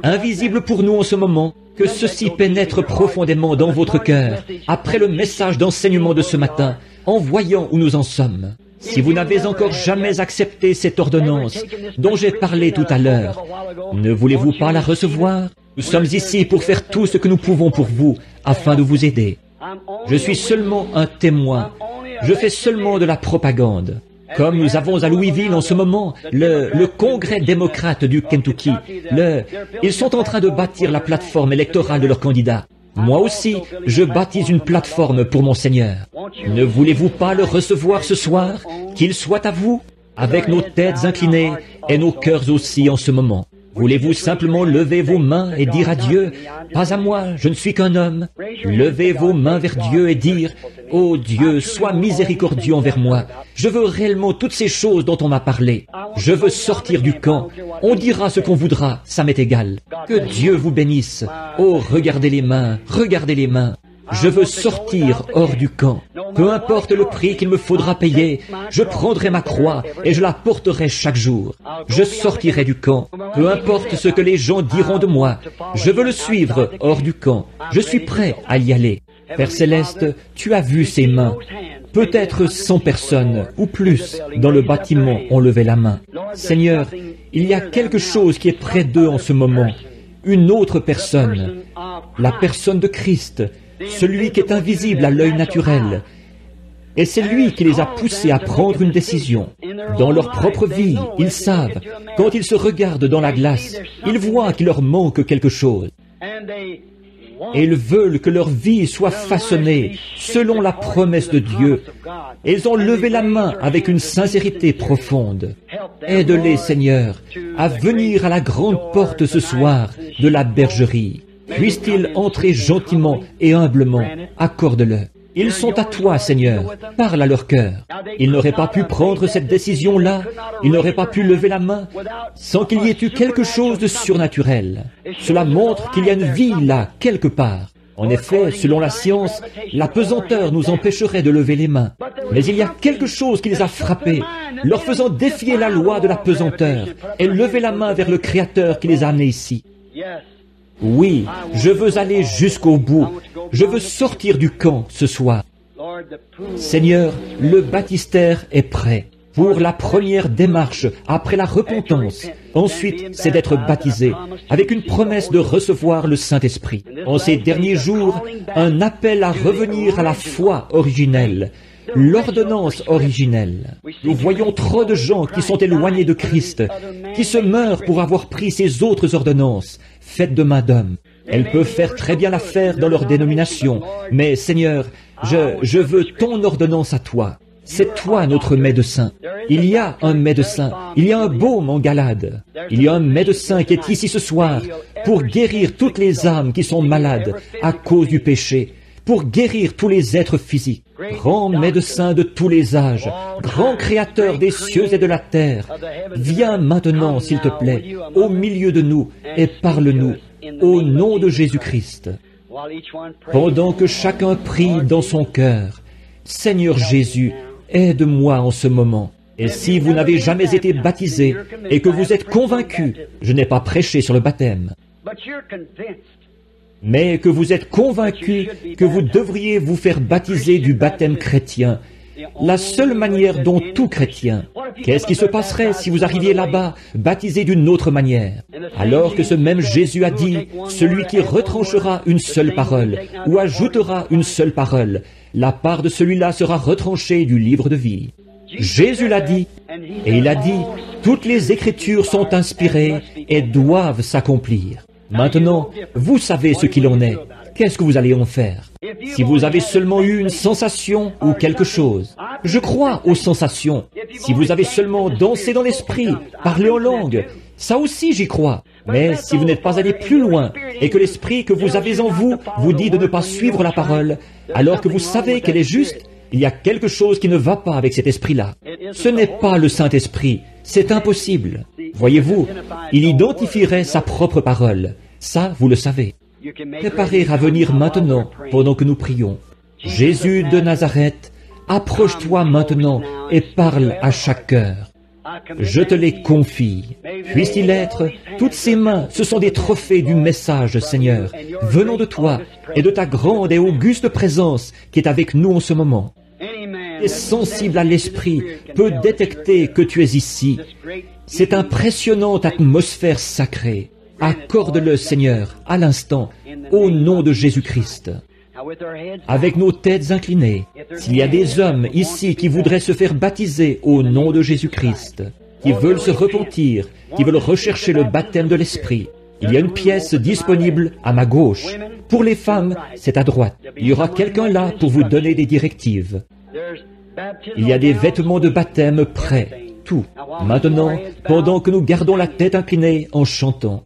invisible pour nous en ce moment, que ceci pénètre profondément dans votre cœur, après le message d'enseignement de ce matin, en voyant où nous en sommes. Si vous n'avez encore jamais accepté cette ordonnance dont j'ai parlé tout à l'heure, ne voulez-vous pas la recevoir? Nous sommes ici pour faire tout ce que nous pouvons pour vous, afin de vous aider. Je suis seulement un témoin. Je fais seulement de la propagande. Comme nous avons à Louisville en ce moment le congrès démocrate du Kentucky. Ils sont en train de bâtir la plateforme électorale de leur candidat. Moi aussi, je baptise une plateforme pour mon Seigneur. Ne voulez-vous pas le recevoir ce soir, qu'il soit à vous, avec nos têtes inclinées et nos cœurs aussi en ce moment? Voulez-vous simplement lever vos mains et dire à Dieu, « Pas à moi, je ne suis qu'un homme. » Levez vos mains vers Dieu et dire, « Oh Dieu, sois miséricordieux envers moi. Je veux réellement toutes ces choses dont on m'a parlé. Je veux sortir du camp. On dira ce qu'on voudra, ça m'est égal. Que Dieu vous bénisse. Oh, regardez les mains, regardez les mains. Je veux sortir hors du camp. Peu importe le prix qu'il me faudra payer, je prendrai ma croix et je la porterai chaque jour. Je sortirai du camp. Peu importe ce que les gens diront de moi, je veux le suivre hors du camp. Je suis prêt à y aller. Père Céleste, tu as vu ces mains. Peut-être 100 personnes ou plus dans le bâtiment ont levé la main. Seigneur, il y a quelque chose qui est près d'eux en ce moment. Une autre personne, la personne de Christ, celui qui est invisible à l'œil naturel. Et c'est lui qui les a poussés à prendre une décision. Dans leur propre vie, ils savent, quand ils se regardent dans la glace, ils voient qu'il leur manque quelque chose. Et ils veulent que leur vie soit façonnée selon la promesse de Dieu. Et ils ont levé la main avec une sincérité profonde. Aide-les, Seigneur, à venir à la grande porte ce soir de la bergerie. Puissent-ils entrer gentiment et humblement, accorde-le. Ils sont à toi, Seigneur, parle à leur cœur. Ils n'auraient pas pu prendre cette décision-là, ils n'auraient pas pu lever la main, sans qu'il y ait eu quelque chose de surnaturel. Cela montre qu'il y a une vie là, quelque part. En effet, selon la science, la pesanteur nous empêcherait de lever les mains. Mais il y a quelque chose qui les a frappés, leur faisant défier la loi de la pesanteur, et lever la main vers le Créateur qui les a amenés ici. Oui, je veux aller jusqu'au bout. Je veux sortir du camp ce soir. Seigneur, le baptistère est prêt pour la première démarche après la repentance. Ensuite, c'est d'être baptisé avec une promesse de recevoir le Saint-Esprit. En ces derniers jours, un appel à revenir à la foi originelle, l'ordonnance originelle. Nous voyons trop de gens qui sont éloignés de Christ, qui se meurent pour avoir pris ces autres ordonnances, faites de main d'homme. Elles peuvent faire très bien l'affaire dans leur dénomination, mais Seigneur, je veux ton ordonnance à toi. C'est toi notre médecin. Il y a un médecin, il y a un baume en Galade. Il y a un médecin qui est ici ce soir pour guérir toutes les âmes qui sont malades à cause du péché, pour guérir tous les êtres physiques. Grand médecin de tous les âges, grand créateur des cieux et de la terre, viens maintenant, s'il te plaît, au milieu de nous et parle-nous, au nom de Jésus-Christ. Pendant que chacun prie dans son cœur, Seigneur Jésus, aide-moi en ce moment. Et si vous n'avez jamais été baptisé et que vous êtes convaincu, je n'ai pas prêché sur le baptême, mais que vous êtes convaincu que vous devriez vous faire baptiser du baptême chrétien, la seule manière dont tout chrétien, qu'est-ce qui se passerait si vous arriviez là-bas, baptisé d'une autre manière? Alors que ce même Jésus a dit, celui qui retranchera une seule parole, ou ajoutera une seule parole, la part de celui-là sera retranchée du livre de vie. Jésus l'a dit, et il a dit, toutes les Écritures sont inspirées et doivent s'accomplir. Maintenant, vous savez ce qu'il en est. Qu'est-ce que vous allez en faire? Si vous avez seulement eu une sensation ou quelque chose, je crois aux sensations. Si vous avez seulement dansé dans l'esprit, parlé en langue, ça aussi j'y crois. Mais si vous n'êtes pas allé plus loin et que l'esprit que vous avez en vous vous dit de ne pas suivre la parole, alors que vous savez qu'elle est juste, il y a quelque chose qui ne va pas avec cet esprit-là. Ce n'est pas le Saint-Esprit, c'est impossible. Voyez-vous, il identifierait sa propre parole. Ça, vous le savez. Préparez à venir maintenant pendant que nous prions. Jésus de Nazareth, approche-toi maintenant et parle à chaque cœur. Je te les confie. Puisse-t-il être, toutes ces mains, ce sont des trophées du message, Seigneur, venant de toi et de ta grande et auguste présence qui est avec nous en ce moment. Et sensible à l'esprit peut détecter que tu es ici. Cette impressionnante atmosphère sacrée. Accorde-le, Seigneur, à l'instant, au nom de Jésus-Christ. avec nos têtes inclinées, s'il y a des hommes ici qui voudraient se faire baptiser au nom de Jésus-Christ, qui veulent se repentir, qui veulent rechercher le baptême de l'Esprit, il y a une pièce disponible à ma gauche. Pour les femmes, c'est à droite. Il y aura quelqu'un là pour vous donner des directives. Il y a des vêtements de baptême prêts, tout. Maintenant, pendant que nous gardons la tête inclinée en chantant,